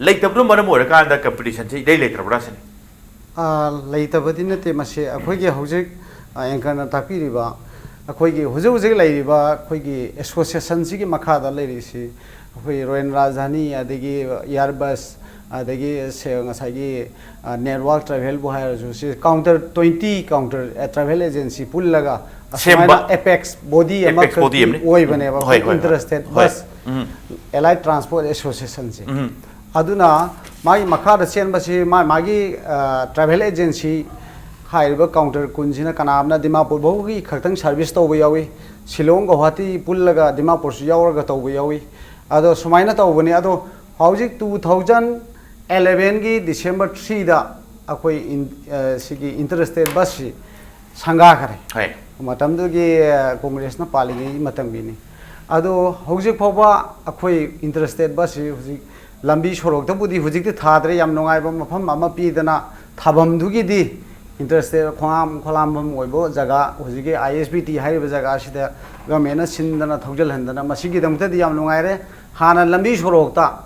लेतबदु मनम ओरकांदा कंपटीशन से दे लेत्रब्रा सने लेतबदि नते मसे अखोइगे हुजिक एंकरना तापिरिबा अखोइगे हुजिक लेरिबा अखोइगे एसोसिएशन सिगी मखादा लेरिसि अखोइ रोयन राजधानी अदगी एयरबस अदगी से ngसाइगी नेटवर्क ट्रैवल बो हायरसु से काउंटर 20 काउंटर ट्रैवल एजेंसी पुल्लगा Semba apex body Apex body oi bane ba interested bus allied transport association se aduna mai makha da chen ba si magi travel agency hairiba counter kunjina kanamna dimapur bogi khartang service to ba yawi Shillong Guwahati pullaga Dimapur su yauraga tawba yawi ado sumaina tawbani ado hauzik 2011 gi December 3 da akoi sigi interstate bus si sanga khare matamdu gi congress na paligi matam bini ado hauzik phoba akoi interstate bus si huzik lambi sorok ta budi huzik ti thadre yam nongai ba mafam ama pi dana thabam du gi di interstate kholam oibo jaga hujige ISBT haiba jaga sida government sindana thogjal handana masigi damta di yam nungaire hana lambi sorokta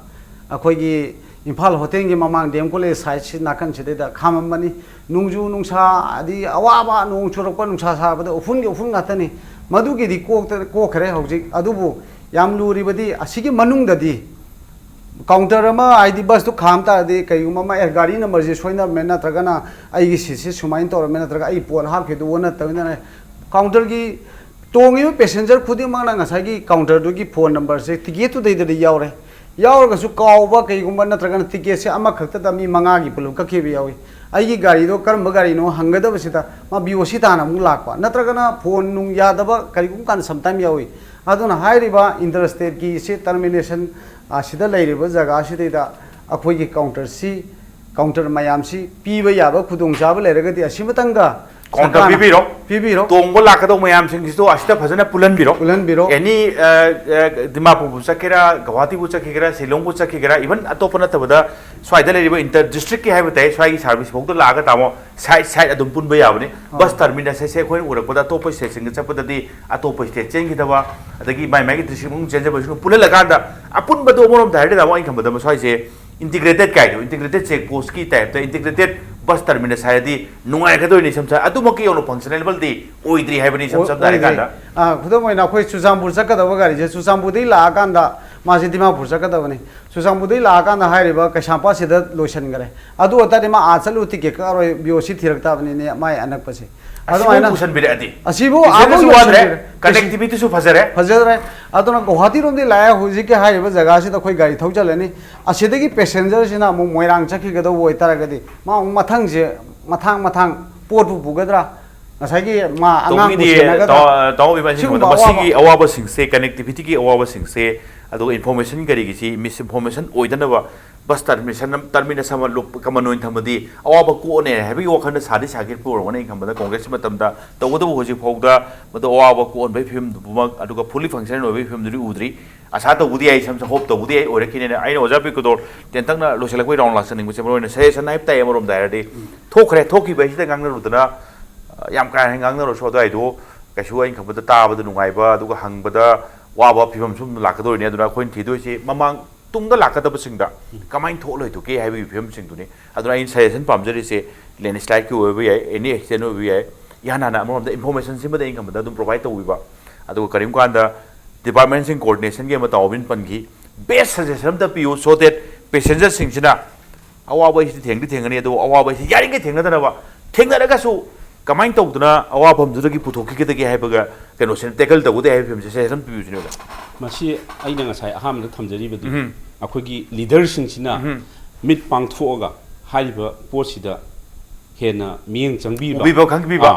akhoigi imphal hotel gi mamang dem college side si nakan side da khamamani nungju nungsa adi awaba nung churokpa nungsa sabada ufun ngatani madugi di kokre hojik adubu yam luri badi asigi manung dadi counter ama ID bus to khamta de kayuma ma gari number je soina mena tragana ai gi sisi sumain tor mena traga ai pon ha ke do na tawina counter gi tongi passenger khudi ma na ngasai gi counter do gi phone number se ticket to de yaure yaur ga su kawba kayuma na tragana ticket se ama khakta da mi manga gi pulu ka ke bi yawi ai gi gari do karam gari no hangada basita ma BOC ta na mu lakpa na tragana phone nung yadaba kari kum kan sometime yawi aduna hairiba interstate gi se termination asida lairiba jaga asida akhoi counter si counter mayam si piba yaba khudong chaba lairaga di asimatanga counter pibiro tongbo lakado mayam sing sido asida phajana pulan biro any Dimapur bu chakira Guwahati bu chakira Shillong bu chakira even atopana tabada swaida lairiba inter district ki haiba tai swai service bok to laga tamo side adum pun ba yabani bus terminus se khoi urakpada topa station ga chapada di atopa station gi dawa adagi mai mai district mung change ba pulan laganda apun ba do morom dai da wa income da swai se integrated kai integrated check post ki type the integrated bus terminus hai di nungai ka do ni samsa adumaki ono functional level di oidri hai bani samsa dai ganda khudo moi na khoi Chusampur chakada ba gari je Chusampur dei la ganda ma se Dimapur chakada bani Chusampur dei la ganda hai riba Kaisampa se da lotion gare adu ota ma achalu ti ke ka ro BOC thirakta bani ne mai anak pa se adu mai na pusan bire adi asibu abu wadre connectivity su fazare aduna Guwahati rom di la huji ke hai riba jaga se da khoi gari thaujalani asidagi passenger sina mo moirang chakhi ga do boi taragadi ma mathang je mathang pot bu bugadra ngasai ma angang bu senaga da bi ba sing ma masigi awaba sing se connectivity ki awaba sing se ado information gari gi si misinformation oidana ba bus terminus sama lop kamanoin thamadi awaba ko ne hebi wakhana sadi sagir pur wona ingamba da congress matamda tawdo hoji phauda mado awaba ko on bai film buma aduga fully function no bai film duri udri asa to budi ai samsa hope to budi ai orekine ai oja Bikudor tentang na loselak bai round last ning se broina session naip tai amorom dairadi thokre thoki bai sida ngangna rudana yam ka ngangna ro so dai do kaisu ai khambada tabada nungai ba aduga hangbada waba phibam sum lakador ne aduna khoin thidoi se mamang tungda lakadaba singda kamain tholoi to ke haibi phibam sing duni aduna in suggestion pamjari se landslide ki obi ai any action obi ai yana na amorom da information simba da income da dum provide to wiba aduga karim kanda department sing coordination ge mata obin pangi best suggestion da piu so that passenger sing sina awa si thengani adu awa si yaring ge thengna da ba thengna daga su kamain to duna awa pham du gi puthoki ge ge haibaga keno sen tackle to de haibim se suggestion piu sino da masi aina ngasai aham da thamjari badu akhoi leader sing sina mit pang thoga haiba posida hena mieng changbi ba khangbi ba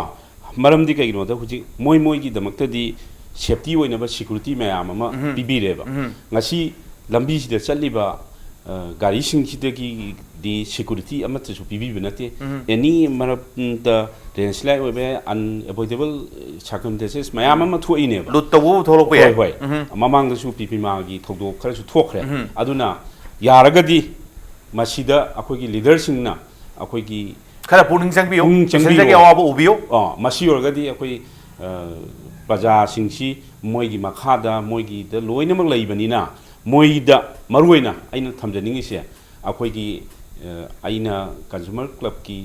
maram di kai no da huji moi gi damakta di safety oina ba security mayam ama bibire ba ngasi lambi sida chaliba gari sing sidagi di security ama tsu bibi benate any marapta landslide obe unavoidable circumstances mayam ama thoine ba lut tawu tholok pe hoi mamang da su pipi ma gi thogdo khara su thokre aduna yaragadi masida akhoi gi leader sing na akhoi gi khara puning changbiyo senjagi awaba ubiyo masi yorgadi akhoi Praja singsi moigi makhada moigi da loinamak leibanina moida maruina aina thamjaningi se akhoi aina consumer club ki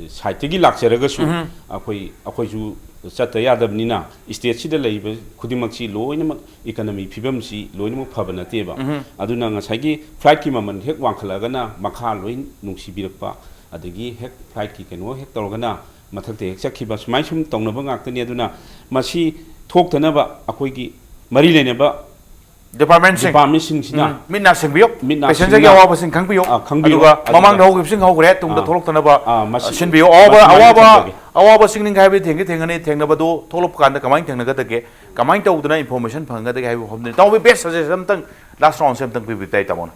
site gi lakcharaga su akhoi ju chata yadabnina state sida leiba khudimak si loinamak economy phibam si loinamak phabana teba aduna ngasai gi flight ki maman hek wangkhalaga na makha loin nungsi birakpa adagi hek flight ki keno hek torgana ꯃꯊꯛꯇ ꯍꯦꯛ ꯆꯠꯈꯤꯕ ꯁꯨꯃꯥꯏ ꯁꯨꯝ ꯇꯧꯅꯕ ꯉꯥꯛꯇꯅꯤ ꯑꯗꯨꯅ ꯃꯁꯤ ꯊꯣꯛꯇꯅꯕ ꯑꯩꯈꯣꯏꯒꯤ ꯃꯔꯤ ꯂꯩꯅꯕ department-sꯤꯡꯁꯤꯅ ꯃꯤꯠꯅ ꯁꯤꯡꯕꯤꯌꯨ ꯄꯦꯁꯦꯟꯖꯔꯒꯤ ꯑꯋꯥꯕꯁꯤꯡ ꯈꯪꯕꯤꯌꯨ ꯑꯗꯨꯒ ꯃꯃꯥꯡꯗ ꯍꯧꯈꯤꯕꯁꯤꯡ ꯍꯧꯈ꯭ꯔꯦ ꯇꯨꯡꯗ ꯊꯣꯛꯂꯛꯇꯅꯕ ꯁꯤꯟꯕꯤꯌꯨ ꯑꯋꯥꯕꯁꯤꯡ ꯍꯥꯏꯕꯗꯤ ꯊꯦꯡꯅꯒꯅꯤ ꯊꯦꯡꯅꯕꯗꯨ ꯊꯣꯛꯂꯛꯄ ꯀꯥꯟꯗ ꯀꯃꯥꯏꯅ ꯊꯦꯡꯅꯒꯗꯒꯦ ꯀꯃꯥꯏꯅ ꯇꯧꯗꯅ ꯏꯟꯐꯣꯔꯃꯦꯁꯟ ꯐꯪꯒꯗꯒꯦ ꯍꯥꯏꯕ ꯋꯥꯐꯝꯗꯨꯅꯤ ꯇꯥꯃꯣ ꯕꯦꯁ ꯁꯖꯦꯁꯟ ꯑꯝꯇꯪ ꯂꯥꯁ ꯔꯥꯎꯟꯁꯦ ꯑꯝꯇꯪ ꯄꯤꯕꯤꯕ ꯇꯥꯏ ꯇꯥꯃꯣꯅ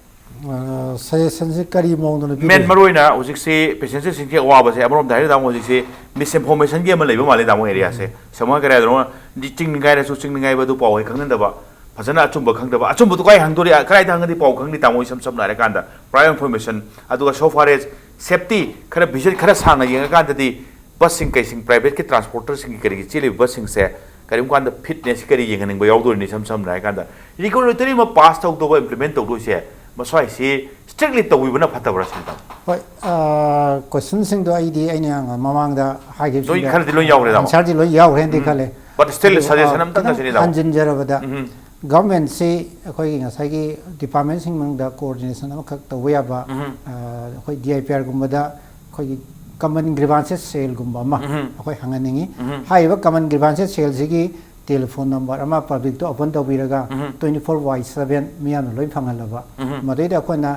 ꯁꯖꯦꯁꯟꯁꯦ ꯀꯔꯤ ꯃꯑꯣꯡꯗꯅꯣ ꯃꯦꯟ ꯃꯔꯨꯑꯣꯏꯅ ꯍꯧꯖꯤꯛꯁꯤ ꯄꯦꯁꯦꯟꯖꯔꯁꯤꯡꯒꯤ ꯑꯋꯥꯕꯁꯦ ꯑꯃꯔꯣꯝꯗ ꯍꯥꯏꯔꯗꯤ ꯇꯥꯃꯣ ꯍꯧꯖꯤꯛꯁꯤ ꯃꯤꯁꯏꯟꯐꯣꯔꯃꯦꯁꯟꯒꯤ ꯑꯃ ꯂꯩꯕ ꯃꯥꯜꯂꯦ ꯇꯥꯃꯣ ꯑꯦꯔꯤꯌꯥꯁꯦ ꯁꯝꯃ ꯀꯔꯥꯏꯗꯅꯣ ꯆꯤꯡꯅꯤꯡꯉꯥꯏꯔꯁꯨ ꯆꯤꯡꯅꯤꯡꯉꯥꯏꯕꯗꯨ ꯄꯥꯎ ꯍꯦꯛ ꯈꯪꯅꯗꯕ ꯐꯖꯅ ꯑꯆꯨꯝꯕ ꯈꯪꯗꯕ ꯑꯆꯨꯝꯕꯗꯨ ꯀꯥꯏ ꯍꯪꯗꯣꯔꯤ ꯀꯗꯥꯏꯗ ꯍꯪꯉꯗꯤ ꯄꯥꯎ ꯈꯪꯅꯤ ꯇꯥꯃꯣ ꯏꯁꯝ ꯁꯝꯅ ꯍꯥꯏꯔꯀꯥꯟꯗ ꯄ꯭ꯔꯥꯏꯌꯣꯔ ꯏꯟꯐꯣꯔꯃꯦꯁꯟ ꯑꯗꯨꯒ ꯁꯣ ꯐꯥꯔ ꯑꯦꯖ ꯁꯦꯐꯇꯤ ꯈꯔ ꯚꯤꯖꯤꯠ ꯈꯔ ꯁꯥꯡꯅ ꯌꯦꯡꯉꯀꯥꯟꯗꯗꯤ ꯕꯁꯁꯤꯡ ꯀꯩꯁꯤꯡ ꯄ꯭ꯔꯥꯏꯚꯦꯠꯀꯤ ꯇ꯭ꯔꯥꯟꯁꯄꯣꯔꯇꯔꯁꯤꯡꯒꯤ ꯀꯔꯤꯒꯤ ꯆꯦꯜꯂꯤꯕ ꯕꯁꯁꯤꯡꯁꯦ ꯀꯔꯤꯒꯨꯝꯕ ꯀꯥꯟꯗ ꯐꯤꯠꯅꯦꯁ ꯀꯔꯤ ꯌꯦꯡꯍꯟꯅꯤꯡꯕ ꯌꯥꯎꯗꯣꯔꯤꯅꯤ ꯏꯁꯝ ꯁꯝꯅ ꯍꯥꯏꯔꯀꯥꯟꯗ ꯔꯤꯒꯨꯂꯦꯇꯔꯤ ꯑꯃ ꯄꯥꯁ ꯇꯧꯗꯧꯕ ꯏꯝꯄ꯭ꯂꯤꯃꯦꯟ ꯇꯧꯗꯣꯏꯁꯦ ꯃꯁ꯭ꯋꯥꯏꯁꯤ ꯁ꯭ꯇ꯭ꯔꯤꯛꯂꯤ ꯇꯧꯕꯤꯕꯅ ꯐꯠꯇꯕ꯭ꯔꯥ ꯁꯤꯅ ꯍꯣꯏ ꯀꯣꯏꯁꯟꯁꯤꯡꯗꯣ ꯑꯩꯅ ꯃꯃꯥꯡꯗ ꯍꯥꯏꯈꯤꯕꯁꯤꯡꯗ ꯈꯔꯗꯤ ꯂꯣꯏ ꯌꯥꯎꯔꯦ ꯇꯥꯃꯣ ꯑꯟꯁꯔꯗꯤ ꯂꯣꯏ ꯌꯥꯎꯈ꯭ꯔꯦꯅꯗꯤ ꯈꯜꯂꯦ ꯕꯠ ꯁ꯭ꯇꯤꯜ ꯁꯖꯦꯁꯟ ꯑꯝꯇꯪ ꯉꯁꯤꯅꯤ ꯇꯥꯃꯣ ꯍꯟꯖꯤꯟꯖꯔꯕꯗ ꯒꯚꯔꯟꯃꯦꯟꯠꯁꯤ ꯑꯩꯈꯣꯏꯒꯤ ꯉꯁꯥꯏꯒꯤ ꯗꯤꯄꯥꯔꯠꯃꯦꯟꯠꯁꯤꯡ ꯃꯅꯨꯡꯗ ꯀꯣꯑꯣꯔꯗꯤꯅꯦꯁꯟ ꯑꯃꯈꯛ ꯇꯧꯕ ꯌꯥꯕ ꯑꯩꯈꯣꯏ DIPR-ꯒꯨꯝꯕꯗ ꯑꯩꯈꯣꯏꯒꯤ ꯀꯃꯟ ꯒ꯭ꯔꯤꯚꯥꯟꯁꯦꯁ ꯁꯦꯜꯒꯨꯝꯕ ꯑꯃ ꯑꯩꯈꯣꯏ ꯍꯪꯍꯟꯅꯤꯡꯉꯤ ꯍꯥꯏꯔꯤꯕ ꯀꯃꯟ ꯒ꯭ꯔꯤꯚꯥꯟꯁꯦꯁ ꯁꯦꯜꯁꯤꯒꯤ ꯇꯦꯂꯤꯐꯣꯟ ꯅꯝꯕꯔ ꯑꯃ ꯄꯕ꯭ꯂꯤꯛꯇ ꯑꯣꯄꯟ ꯇꯧꯕꯤꯔꯒ 24/7 ꯃꯤꯌꯥꯝꯅ ꯂꯣꯏ ꯐꯪꯍꯜꯂꯕ ꯃꯗꯩꯗ ꯑꯩꯈꯣꯏꯅ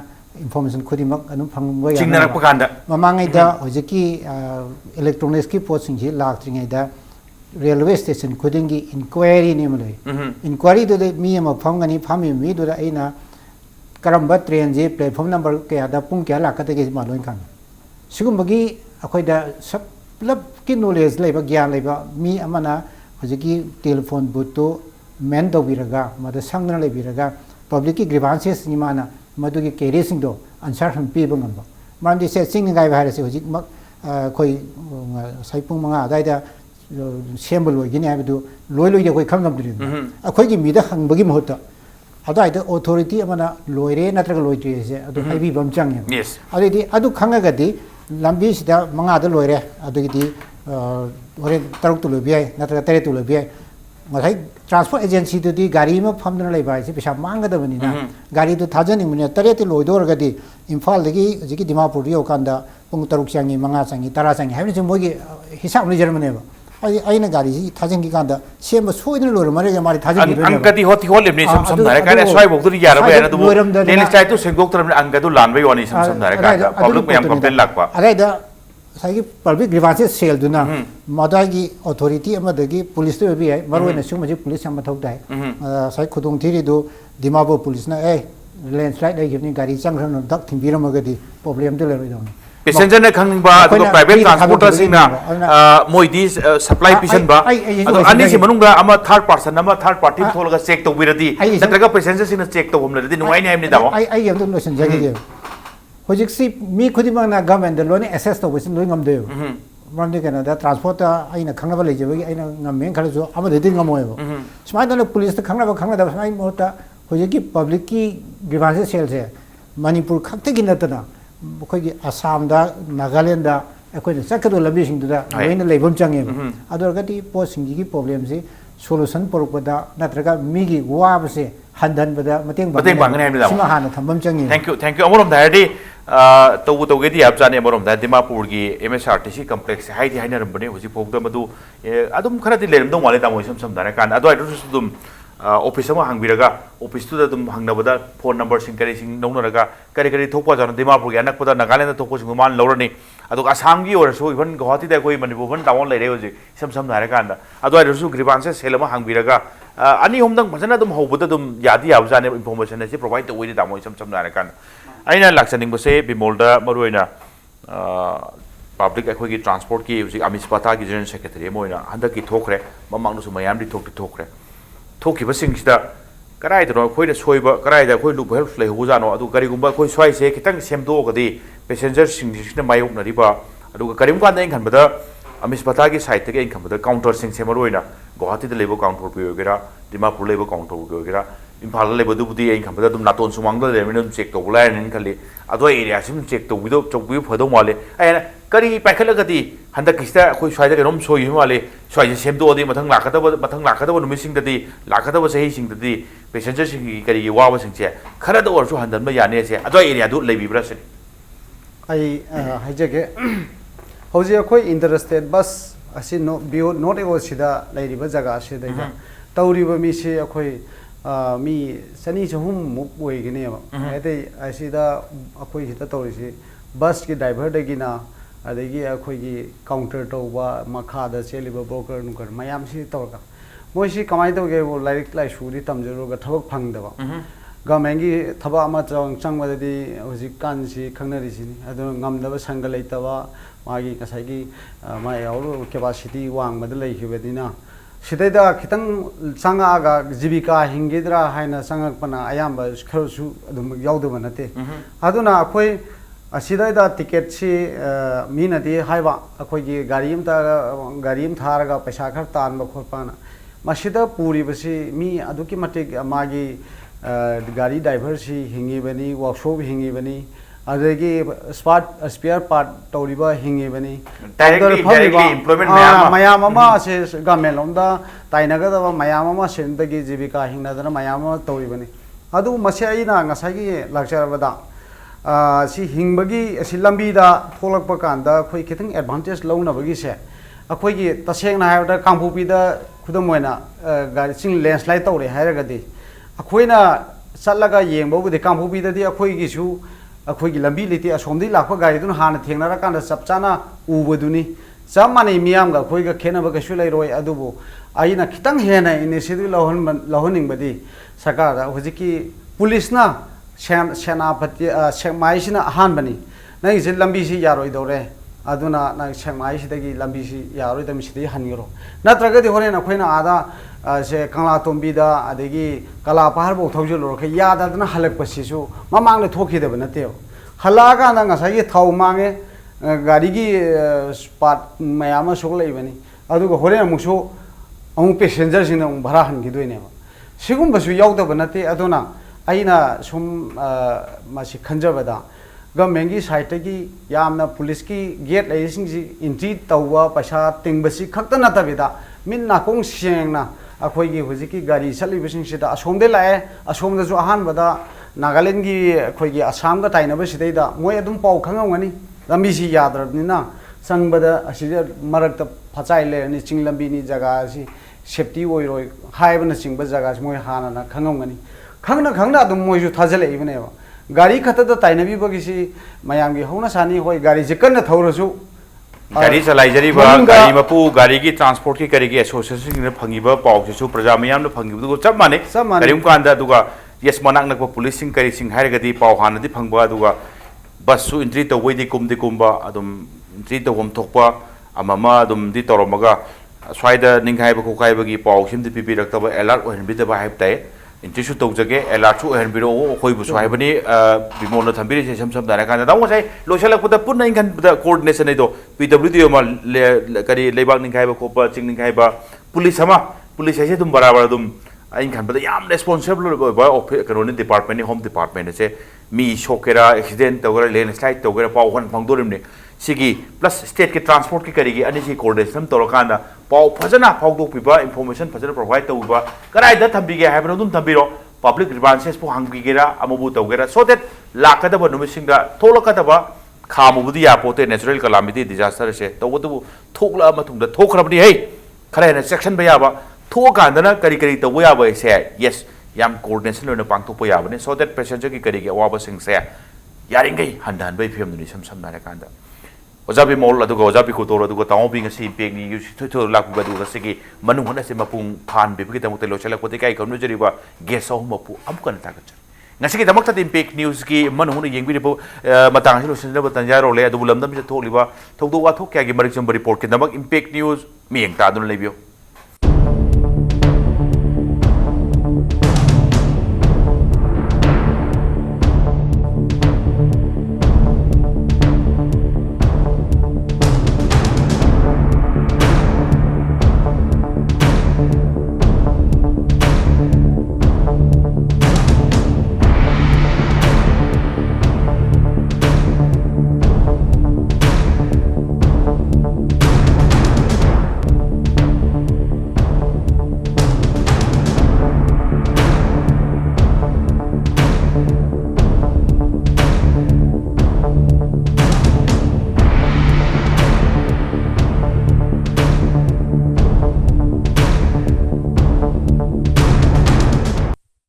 ꯏꯟꯐꯣꯔꯃꯦꯁꯟ ꯈꯨꯗꯤꯡꯃꯛ ꯑꯗꯨꯝ ꯐꯪꯕ ꯌꯥꯏ ꯆꯤꯡꯅꯔꯛꯄ ꯀꯥꯟꯗ ꯃꯃꯥꯡꯉꯩꯗ ꯍꯧꯖꯤꯛꯀꯤ ꯏꯂꯦꯛꯇ꯭ꯔꯣꯅꯤꯛꯁꯀꯤ ꯄꯣꯠꯁꯤꯡꯁꯤ ꯂꯥꯛꯇ꯭ꯔꯤꯉꯩꯗ रेलवे स्टेशन खुदिंगी इंक्वायरी ने मले इंक्वायरी तो मी अम फमगनी फमी मी दुदा अइना करंबा ट्रेन जे प्लेटफॉर्म नंबर क्या दा पुंग क्या लाकते मालोइन खान सिगुम्बगी अखोइदा सब पुलप की नॉलेज लेबा ज्ञान लेबा मी अमना हजिकी टेलीफोन बुथ तो मेन तौबिरगा मद संगना लेबिरगा पब्लिक की ग्रीवांसेस नि माना मदुगी केरेसिंग दो आंसर हम पीबा ngamba मानदि से सिंग गाय भाइरस हजिक मक खोइ साइपुंग मंगा दाइदा सेम्बल होगिने हाबिदु लोय लोय कोइ खंगमदुरि अखोइगी मिदा हंगबगी महत्ता अदाइदा अथॉरिटी अमना लोयरे नत्रग लोयट्रि से अदु हाइबि बम चांगे अदुदि अदु खंगगदि लंबी सिदा मंगादा लोयरे अदुगिदि ओरे तरुक तु लोबिया नत्रग तरे तु लोबिया मथाइ ट्रांसपोर्ट एजेंसी दुदि गाड़ी म फमदना लेबा से पैसा मांगदबनिना गाड़ी दु थाजनि मुने तरे तु लोयदोरगदि इम्फाल दगी जिकि दिमापुर योकांदा पुंग तरुक चांगी मंगा चांगी तरा चांगी हाबिनि से मोगी हिसाब नि जर्मनेबा अइना गाड़ी जी थाजंगी कांदा सेम सोइदन लोर मरेगा मारी थाजंगी अंकदी होती होलिबनि सम सम धारे काने स्वाइ बोक्तुरि यारबा याना दुबो डेली चाइतु सेंगोक्तरम अंगदु लानबय वानि सम सम धारे कांदा पब्लिक मयाम कंप्लेन लाकपा अराइदा साइगी पब्लिक ग्रीवांसेस सेल दुना मदागी अथॉरिटी अमदगी पुलिस तो बि है मरोइना सुमजि पुलिस अम थौदाय साइ खुदुंग थिरि दु दिमाबो पुलिस ना ए लैंडस्लाइड लेगिबनि गाड़ी चंग्रन दक थिंबिरमगदि प्रॉब्लम दे लेरोइदों पैसेंजर ने खंगबा अदुगा प्राइवेट ट्रांसपोर्टर सिंगना मोइदी सप्लाई पिसनबा अदु अनि से मनुंगा अमा थर्ड पर्सन अमा थर्ड पार्टी थोलगा चेक तौबिरदि नत्रगा पैसेंजर सिंगना चेक तौबमलदि नुवाइनि हाइमनि दामो आई यम दम लोसन जगे होजिक सी मी खुदिमना गवर्नमेंट लोने एसेस तौबसिन लोइ ngam देयो मानदे कना दा ट्रांसपोर्ट आइना खंगबा लेजेबगी आइना ngam खलजो अमदि ngमोयबो स्माइदन पुलिस त खंगबा स्माइ मोता होजिकी पब्लिक की ग्रीवांसेस सेल से मणिपुर खक्तगी नतना अखोगी आसामदा नागालैंडदा अखोइना चकदो लबिसिंगदुदा लोइना लेबम चांगे अदरगति पोसिंगी प्रॉब्लम से सोल्यूशन परपदा नत्रगा मिगी वाबसे हंदनबदा मतेंग बांगने सिमा हाना थंबम चांगे थैंक यू अमरोम दायडी तौबु तौगेदी याबजाने अमरोम दा दिमापुर की MSRTC कॉम्प्लेक्स हाइदि हाइनरबने हुजि फोगदा मदु अदुम खरादि लेरमदो माले तामो सम सम दारे कान अदवाइदुसु दुम ऑफिस में हांगबिरगा ऑफिस तुदा दुम हांगनबदा फोन नंबर सिंग करी सिंग नौनरगा करी करी थोपा जाना दिमापुर के अनकपदा नागालैंड थोपो सिंग मान लौरनी अदु आसाम की ओरसो इवन गुवाहाटी दा कोई मणिपुर बन टाउन लेरे होजि सम सम नारे कांदा अदवाइदुसु ग्रीवांसेस सेलमा हांगबिरगा अनि होमदंग भजना दुम हौबदा दुम यादि याबजाने इंफॉर्मेशन से प्रोवाइड तोइदि दामो सम सम नारे कांदा आइना लाक्सनिंग बसे बिमोलदा मरुइना पब्लिक अखोगी ट्रांसपोर्ट की हुजि AMISBATA की जनरल सेक्रेटरी मोइना हंदक की थोखरे ममांगनुसु मयामदि थोखरे थोखिबसिंगसिदा कराइदनो अखोइना सोइबा कराइदा अखोइ लुप हेल्प लेहुजानो अदु करिगुंबा अखोइ स्वाइसे खितंग सेमदोगदि पैसेंजर सिंगसिना मायोकनरिबा अदुगा करिम कांदा इनखनबदा AMISBATA की साइड तके इनखनबदा काउंटर सिंग सेमरोइना गुवाहाटी लेबो काउंटर पियोगेरा दिमापुर लेबो काउंटर पियोगेरा इम्फाल लेबदुबुदि इनखनबदा दुम नातोन सुमांगदा लेमिनम चेक तोबलायन खलि अदो एरिया सिम चेक तोबिदो चौबियो फदो माले आयना करी पाइखलगदि हंदक किस्ता अखोइ स्वाइदा केनोम सोइ माले स्वाइजे सेमदोदि मथंग लाखदब नुमिसिंगदि लाखदब सहीसिंगदि पैसेंजर सिंगी करी वाबा सिंगसे खरद ओरसु हंदन म याने से अदो एरिया दु लेबिब्रा से आई हाइजेगे ꯍꯧꯖꯤꯛ ꯑꯩꯈꯣꯏ ꯏꯟꯇꯔꯁꯇꯦꯠ ꯕꯁ ꯑꯁꯤ ꯅꯣꯔꯠ ꯏꯁꯁꯤꯗ ꯂꯩꯔꯤꯕ ꯖꯒꯥ ꯑꯁꯤꯗꯩꯗ ꯇꯧꯔꯤꯕ ꯃꯤꯁꯤ ꯑꯩꯈꯣꯏ ꯃꯤ 200-300ꯃꯨꯛ ꯑꯣꯏꯒꯅꯦꯕ ꯑꯇꯩ ꯑꯁꯤꯗ ꯑꯩꯈꯣꯏ ꯁꯤꯗ ꯇꯧꯔꯤꯁꯤ ꯕꯁꯀꯤ ꯗ꯭ꯔꯥꯏꯚꯔꯗꯒꯤꯅ ꯑꯗꯒꯤ ꯑꯩꯈꯣꯏꯒꯤ ꯀꯥꯎꯟꯇꯔ ꯇꯧꯕ ꯃꯈꯥꯗ ꯆꯦꯜꯂꯤꯕ ꯕ꯭ꯔꯣꯀꯔ ꯅꯨꯡꯀꯔ ꯃꯌꯥꯝꯁꯤ ꯇꯧꯔꯒ ꯃꯣꯏꯁꯤ ꯀꯃꯥꯏꯅ ꯇꯧꯒꯦꯕꯨ ꯂꯥꯏꯔꯤꯛ ꯂꯥꯏꯁꯨꯗꯤ ꯇꯝꯖꯔꯨꯔꯒ ꯊꯕꯛ ꯐꯪꯗꯕ ꯒꯃꯦꯟꯒꯤ ꯊꯕꯛ ꯑꯃ ꯆꯪꯕꯗꯗꯤ ꯍꯧꯖꯤꯛꯀꯥꯟꯁꯤ ꯈꯪꯅꯔꯤꯁꯤꯅꯤ ꯑꯗꯨꯅ ꯉꯝꯗꯕ ꯁꯪꯒ ꯂꯩꯇꯕ ꯃꯥꯒꯤ ꯉꯁꯥꯏꯒꯤ ꯃꯥ ꯌꯥꯎꯔꯤꯕ ꯀꯦꯄꯥꯁꯤꯇꯤ ꯋꯥꯡꯕꯗ ꯂꯩꯈꯤꯕꯅꯤꯅ ꯁꯤꯗꯩꯗ ꯈꯤꯇꯪ ꯆꯪꯉꯛꯑꯒ ꯖꯤꯕꯤꯀꯥ ꯍꯤꯡꯒꯗ꯭ꯔꯥ ꯍꯥꯏꯅ ꯆꯪꯉꯛꯄꯅ ꯑꯌꯥꯝꯕ ꯈꯔꯁꯨ ꯑꯗꯨꯝ ꯌꯥꯎꯗꯕ ꯅꯠꯇꯦ ꯑꯗꯨꯅ ꯑꯩꯈꯣꯏ ꯑꯁꯤꯗꯩꯗ ꯇꯤꯀꯦꯠꯁꯤ ꯃꯤꯅꯗꯤ ꯍꯥꯏꯕ ꯑꯩꯈꯣꯏꯒꯤ ꯒꯥꯔꯤ ꯑꯃ ꯊꯥꯔꯒ ꯄꯩꯁꯥ ꯈꯔ ꯇꯥꯟꯕ ꯈꯣꯠꯄꯅ ꯃꯁꯤꯗ ꯄꯨꯔꯤꯕꯁꯤ ꯃꯤ ꯑꯗꯨꯛꯀꯤ ꯃꯇꯤꯛ ꯃꯥꯒꯤ ꯒꯥꯔꯤ ꯗ꯭ꯔꯥꯏꯚꯔꯁꯤ ꯍꯤꯡꯉꯤꯕꯅꯤ ꯋꯥꯛꯁꯣꯞ ꯍꯤꯡꯉꯤꯕꯅꯤ ꯑꯗꯒꯤ ꯁ꯭ꯄꯤꯌꯔ ꯄꯥꯔꯠ ꯇꯧꯔꯤꯕ ꯍꯤꯡꯉꯤꯕꯅꯤ ꯃꯌꯥꯝ ꯑꯃ ꯑꯁꯤ ꯒꯃꯦꯟ ꯂꯣꯝꯗ ꯇꯥꯏꯅꯒꯗꯕ ꯃꯌꯥꯝ ꯑꯃ ꯁꯤꯗꯒꯤ ꯖꯤꯕꯤꯀꯥ ꯍꯤꯡꯅꯗꯅ ꯃꯌꯥꯝ ꯑꯃ ꯇꯧꯔꯤꯕꯅꯤ ꯑꯗꯨ ꯃꯁꯤ ꯑꯩꯅ ꯉꯁꯥꯏꯒꯤ ꯂꯥꯛꯆꯔꯕꯗ ꯁꯤ ꯍꯤꯡꯕꯒꯤ ꯑꯁꯤ ꯂꯝꯕꯤꯗ ꯊꯣꯛꯂꯛꯄ ꯀꯥꯟꯗ ꯑꯩꯈꯣꯏ ꯈꯤꯇꯪ ꯑꯦꯗꯚꯥꯟꯇꯦꯖ ꯂꯧꯅꯕꯒꯤꯁꯦ ꯑꯩꯈꯣꯏꯒꯤ ꯇꯁꯦꯡꯅ ꯍꯥꯏꯔꯕꯗ ꯀꯥꯡꯄꯣꯛꯄꯤꯗ ꯈꯨꯗꯝ ꯑꯣꯏꯅ ꯒꯥꯔꯤ ꯆꯤꯡ ꯂꯦꯟꯁ꯭ꯂꯥꯏꯠ ꯇꯧꯔꯦ ꯍꯥꯏꯔꯒꯗꯤ ꯑꯩꯈꯣꯏꯅ ꯆꯠꯂꯒ ꯌꯦꯡꯕꯕꯨꯗꯤ ꯀꯥꯡꯄꯣꯛꯄꯤꯗꯗꯤ ꯑꯩꯈꯣꯏꯒꯤꯁꯨ ꯑꯩꯈꯣꯏꯒꯤ ꯂꯝꯕꯤ ꯂꯩꯇꯦ ꯑꯁꯣꯝꯗꯒꯤ ꯂꯥꯛꯄ ꯒꯥꯔꯤꯗꯨꯅ ꯍꯥꯟꯅ ꯊꯦꯡꯅꯔꯀꯥꯟꯗ ꯆꯞ ꯆꯥꯅ ꯎꯕꯗꯨꯅꯤ ꯆꯞ ꯃꯥꯟꯅꯩ ꯃꯤꯌꯥꯝꯒ ꯑꯩꯈꯣꯏꯒ ꯈꯦꯠꯅꯕ ꯀꯩꯁꯨ ꯂꯩꯔꯣꯏ ꯑꯗꯨꯕꯨ ꯑꯩꯅ ꯈꯤꯇꯪ ꯍꯦꯟꯅ ꯏꯅꯤꯁꯤꯌꯦꯇꯤꯚ ꯂꯧꯍꯟꯅꯤꯡꯕꯗꯤ ꯁꯔꯀꯥꯔꯗ ꯍꯧꯖꯤꯛꯀꯤ ꯄꯨꯂꯤꯁꯅ ꯁꯦꯅꯥꯄꯇꯤ ꯁꯦꯛꯃꯥꯏꯁꯤꯅ ꯑꯍꯥꯟꯕꯅꯤ ꯅꯪꯒꯤꯁꯤ ꯂꯝꯕꯤꯁꯤ ꯌꯥꯔꯣꯏꯗꯧꯔꯦ ꯑꯗꯨꯅ ꯅꯪ ꯁꯦꯛꯃꯥꯏꯁꯤꯗꯒꯤ ꯂꯝꯕꯤꯁꯤ ꯌꯥꯔꯣꯏꯗꯕꯅꯤ ꯁꯤꯗꯒꯤ ꯍꯟꯈ꯭ꯔꯣ ꯅꯠꯇ꯭ꯔꯒꯗꯤ ꯍꯣꯔꯦꯟ ꯑꯩꯈꯣꯏꯅ ꯑꯥꯗ ꯁꯦ ꯀꯪꯂꯥ ꯇꯣꯝꯕꯤꯗ ꯑꯗꯒꯤ ꯀꯂꯥ ꯄꯥꯍꯔꯐꯥꯎ ꯊꯧꯖꯤꯜꯂꯨꯔꯒ ꯌꯥꯗꯗꯅ ꯍꯜꯂꯛꯄꯁꯤꯁꯨ ꯃꯃꯥꯡꯗ ꯊꯣꯛꯈꯤꯗꯕ ꯅꯠꯇꯦꯕ ꯍꯜꯂꯛꯑꯀꯥꯟꯗ ꯉꯁꯥꯏꯒꯤ ꯊꯥꯎ ꯃꯥꯡꯉꯦ ꯒꯥꯔꯤꯒꯤ ꯄꯥꯔꯠ ꯃꯌꯥꯝ ꯑꯃ ꯁꯣꯛꯂꯛꯏꯕꯅꯤ ꯑꯗꯨꯒ ꯍꯣꯔꯦꯟ ꯑꯃꯨꯛ ꯄꯦꯁꯦꯟꯖꯔꯁꯤꯡꯅ ꯑꯃꯨꯛ ꯚꯔꯥ ꯍꯟꯈꯤꯗꯣꯏꯅꯦꯕ ꯁꯤꯒꯨꯝꯕꯁꯨ ꯌꯥꯎꯗꯕ ꯅꯠꯇꯦ ꯑꯗꯨꯅ ꯑꯩꯅ ꯁꯨꯝ ꯃꯁꯤ ꯈꯟꯖꯕꯗ ꯒꯃꯦꯟꯒꯤ ꯁꯥꯏꯠꯇꯒꯤ ꯌꯥꯝꯅ ꯄꯨꯂꯤꯁꯀꯤ ꯒꯦꯠ ꯂꯩꯔꯤꯁꯤꯡꯁꯤ ꯏꯟꯇ꯭ꯔꯤ ꯇꯧꯕ ꯄꯩꯁꯥ ꯇꯤꯡꯕꯁꯤ ꯈꯛꯇ ꯅꯠꯇꯕꯤꯗ ꯃꯤꯠ ꯅꯥꯀꯣꯡ ꯁꯦꯡꯅ ꯑꯩꯈꯣꯏꯒꯤ ꯍꯧꯖꯤꯛꯀꯤ ꯒꯥꯔꯤ ꯆꯠꯂꯤꯕꯁꯤꯡꯁꯤꯗ ꯑꯁꯣꯝꯗꯩ ꯂꯥꯛꯑꯦ ꯑꯁꯣꯝꯗꯁꯨ ꯑꯍꯥꯟꯕꯗ ꯅꯥꯒꯥꯂꯦꯟꯒꯤ ꯑꯩꯈꯣꯏꯒꯤ ꯑꯁꯥꯝꯒ ꯇꯥꯏꯅꯕꯁꯤꯗꯩꯗ ꯃꯣꯏ ꯑꯗꯨꯝ ꯄꯥꯎ ꯈꯪꯉꯝꯒꯅꯤ ꯂꯝꯕꯤꯁꯤ ꯌꯥꯗ꯭ꯔꯕꯅꯤꯅ ꯆꯪꯕꯗ ꯑꯁꯤꯗ ꯃꯔꯛꯇ ꯐꯆꯥꯏ ꯂꯩꯔꯅꯤ ꯆꯤꯡ ꯂꯝꯕꯤꯅꯤ ꯖꯒꯥ ꯑꯁꯤ ꯁꯦꯐꯇꯤ ꯑꯣꯏꯔꯣꯏ ꯍꯥꯏꯕꯅꯆꯤꯡꯕ ꯖꯒꯥꯁꯤ ꯃꯣꯏ ꯍꯥꯟꯅꯅ ꯈꯪꯉꯝꯒꯅꯤ ꯈꯪꯅ ꯑꯗꯨꯝ ꯃꯣꯏꯁꯨ ꯊꯥꯖꯤꯜꯂꯛꯏꯕꯅꯦꯕ ꯒꯥꯔꯤ ꯈꯛꯇꯗ ꯇꯥꯏꯅꯕꯤꯕꯒꯤꯁꯤ ꯃꯌꯥꯝꯒꯤ ꯍꯧꯅꯁꯥꯅꯤ ꯍꯣꯏ ꯒꯥꯔꯤꯁꯦ ꯀꯟꯅ ꯊꯧꯔꯁꯨ ꯒꯥꯔꯤ ꯆꯂꯥꯏꯖꯔꯤꯕ ꯒꯥꯔꯤ ꯃꯄꯨ ꯒꯥꯔꯤꯒꯤ ꯇ꯭ꯔꯥꯟꯁꯄꯣर्टꯀꯤ ꯀꯔꯤꯒꯤ ꯑꯦꯁोसिएशनꯁꯤꯡꯅ ꯐꯪꯉꯤꯕ ꯄꯥꯎꯁꯤꯁꯨ ꯄ꯭ꯔꯖꯥ ꯃꯌꯥꯝꯅ ꯐꯪꯉꯤꯕꯗꯨꯒ ꯆꯞ ꯃꯥꯟꯅꯩ ꯀꯔꯤꯒꯨꯝꯕ ꯀꯥꯟꯗ ꯑꯗꯨꯒ ꯌꯦꯁ ꯃꯅꯥꯛ ꯅꯛꯄ ꯄꯨꯂꯤꯁꯁꯤꯡ ꯀꯔꯤꯁꯤꯡ ꯍꯥꯏꯔꯒꯗꯤ ꯄꯥꯎ ꯍꯥꯟꯅꯗꯤ ꯐꯪꯕ ꯑꯗꯨꯒ ꯕꯁꯁꯨ ꯏꯟꯇ꯭ꯔꯤ ꯇꯧꯕꯩꯗꯤ ꯀꯨꯝꯕ ꯑꯗꯨꯝ ꯏꯟꯇ꯭ꯔꯤ ꯇꯧꯐꯝ ꯊꯣꯛꯄ ꯑꯃ ꯑꯗꯨꯝꯗꯤ ꯇꯧꯔꯝꯃꯒ ꯁ꯭ꯋꯥꯏꯗ ꯅꯤꯡꯈꯥꯏꯕ ꯈꯣꯠꯈꯥꯏꯕꯒꯤ ꯄꯥꯎꯁꯤꯃꯗꯤ ꯄꯤꯕꯤꯔꯛꯇꯕ ꯑꯦꯂꯔꯠ ꯑꯣꯏꯍꯟꯕꯤꯗꯕ ꯍꯥꯏꯕ ꯇꯥꯏ इंट्रीसु तौजगे एलार्टसु ओहनबिरोओ अखोइबुसु हाइबनि बिमोलनो थंबिरिसे समसम दाराकान दाउ मसाइ लोइसलकपदा पुन्ना इंखनबदा कोऑर्डिनेशन एदो पीडब्ल्यूडी मा करी लेबाक निखाइबा खोपा चिंग निखाइबा पुलिस हाइसे दुम बराबर दुम इंखनबदा याम रेस्पोंसिबल बा करोनि डिपार्टमेंट होम डिपार्टमेंट से मी सोकेरा एक्सीडेंट तौगरा लैंडस्लाइड तौगरा पाउ हन फंगदोरिमने सिगी प्लस स्टेट के ट्रांसपोर्ट की करीगी अनिसी कोऑर्डिनेशन तौरकांदा पाउ फजना फाउदोपिबा इंफॉर्मेशन फजना प्रोवाइड तौबा कराइदा थंबिगे हाइबनो दुम थंबिरो पब्लिक ग्रीवांसेस पु हांगिगेरा अमबु तौगेरा सो दैट लाकदबा नुमिसिंगा थोलकदबा खामुबुदी यापोते नेचुरल कैलामिटी डिजास्टर से तौबदु थोकला मतुंदा थोखरबनी हे खरेना सेक्शन बयाबा थोकांदना करी करी तौबा याबा से यस याम कोऑर्डिनेशन लोना पांगथोपा याबने सो दैट पैसेंजर की करीगे अवाबा सिंग से यारिंगै हंदान बै फियमनुनि सम नारकांदा ओजा बिमोल अदुगा ओजा बिकुदोर अदुगा ताओबि ngasi पेगनि युसि थथो लाकुगा दुगा सिगी मनु हना से मपुंग फान बिबि तमते लोचलकपति काई कनु जरिबा गेस अहु मपु अमुकन तागच ngasi ki damak ta impact news ki manu huna yengbi matang losin da tanja role adu lamdam se tholiba thogdo wa thok kya gi marik chum report ki damak impact news mi engta adun lebio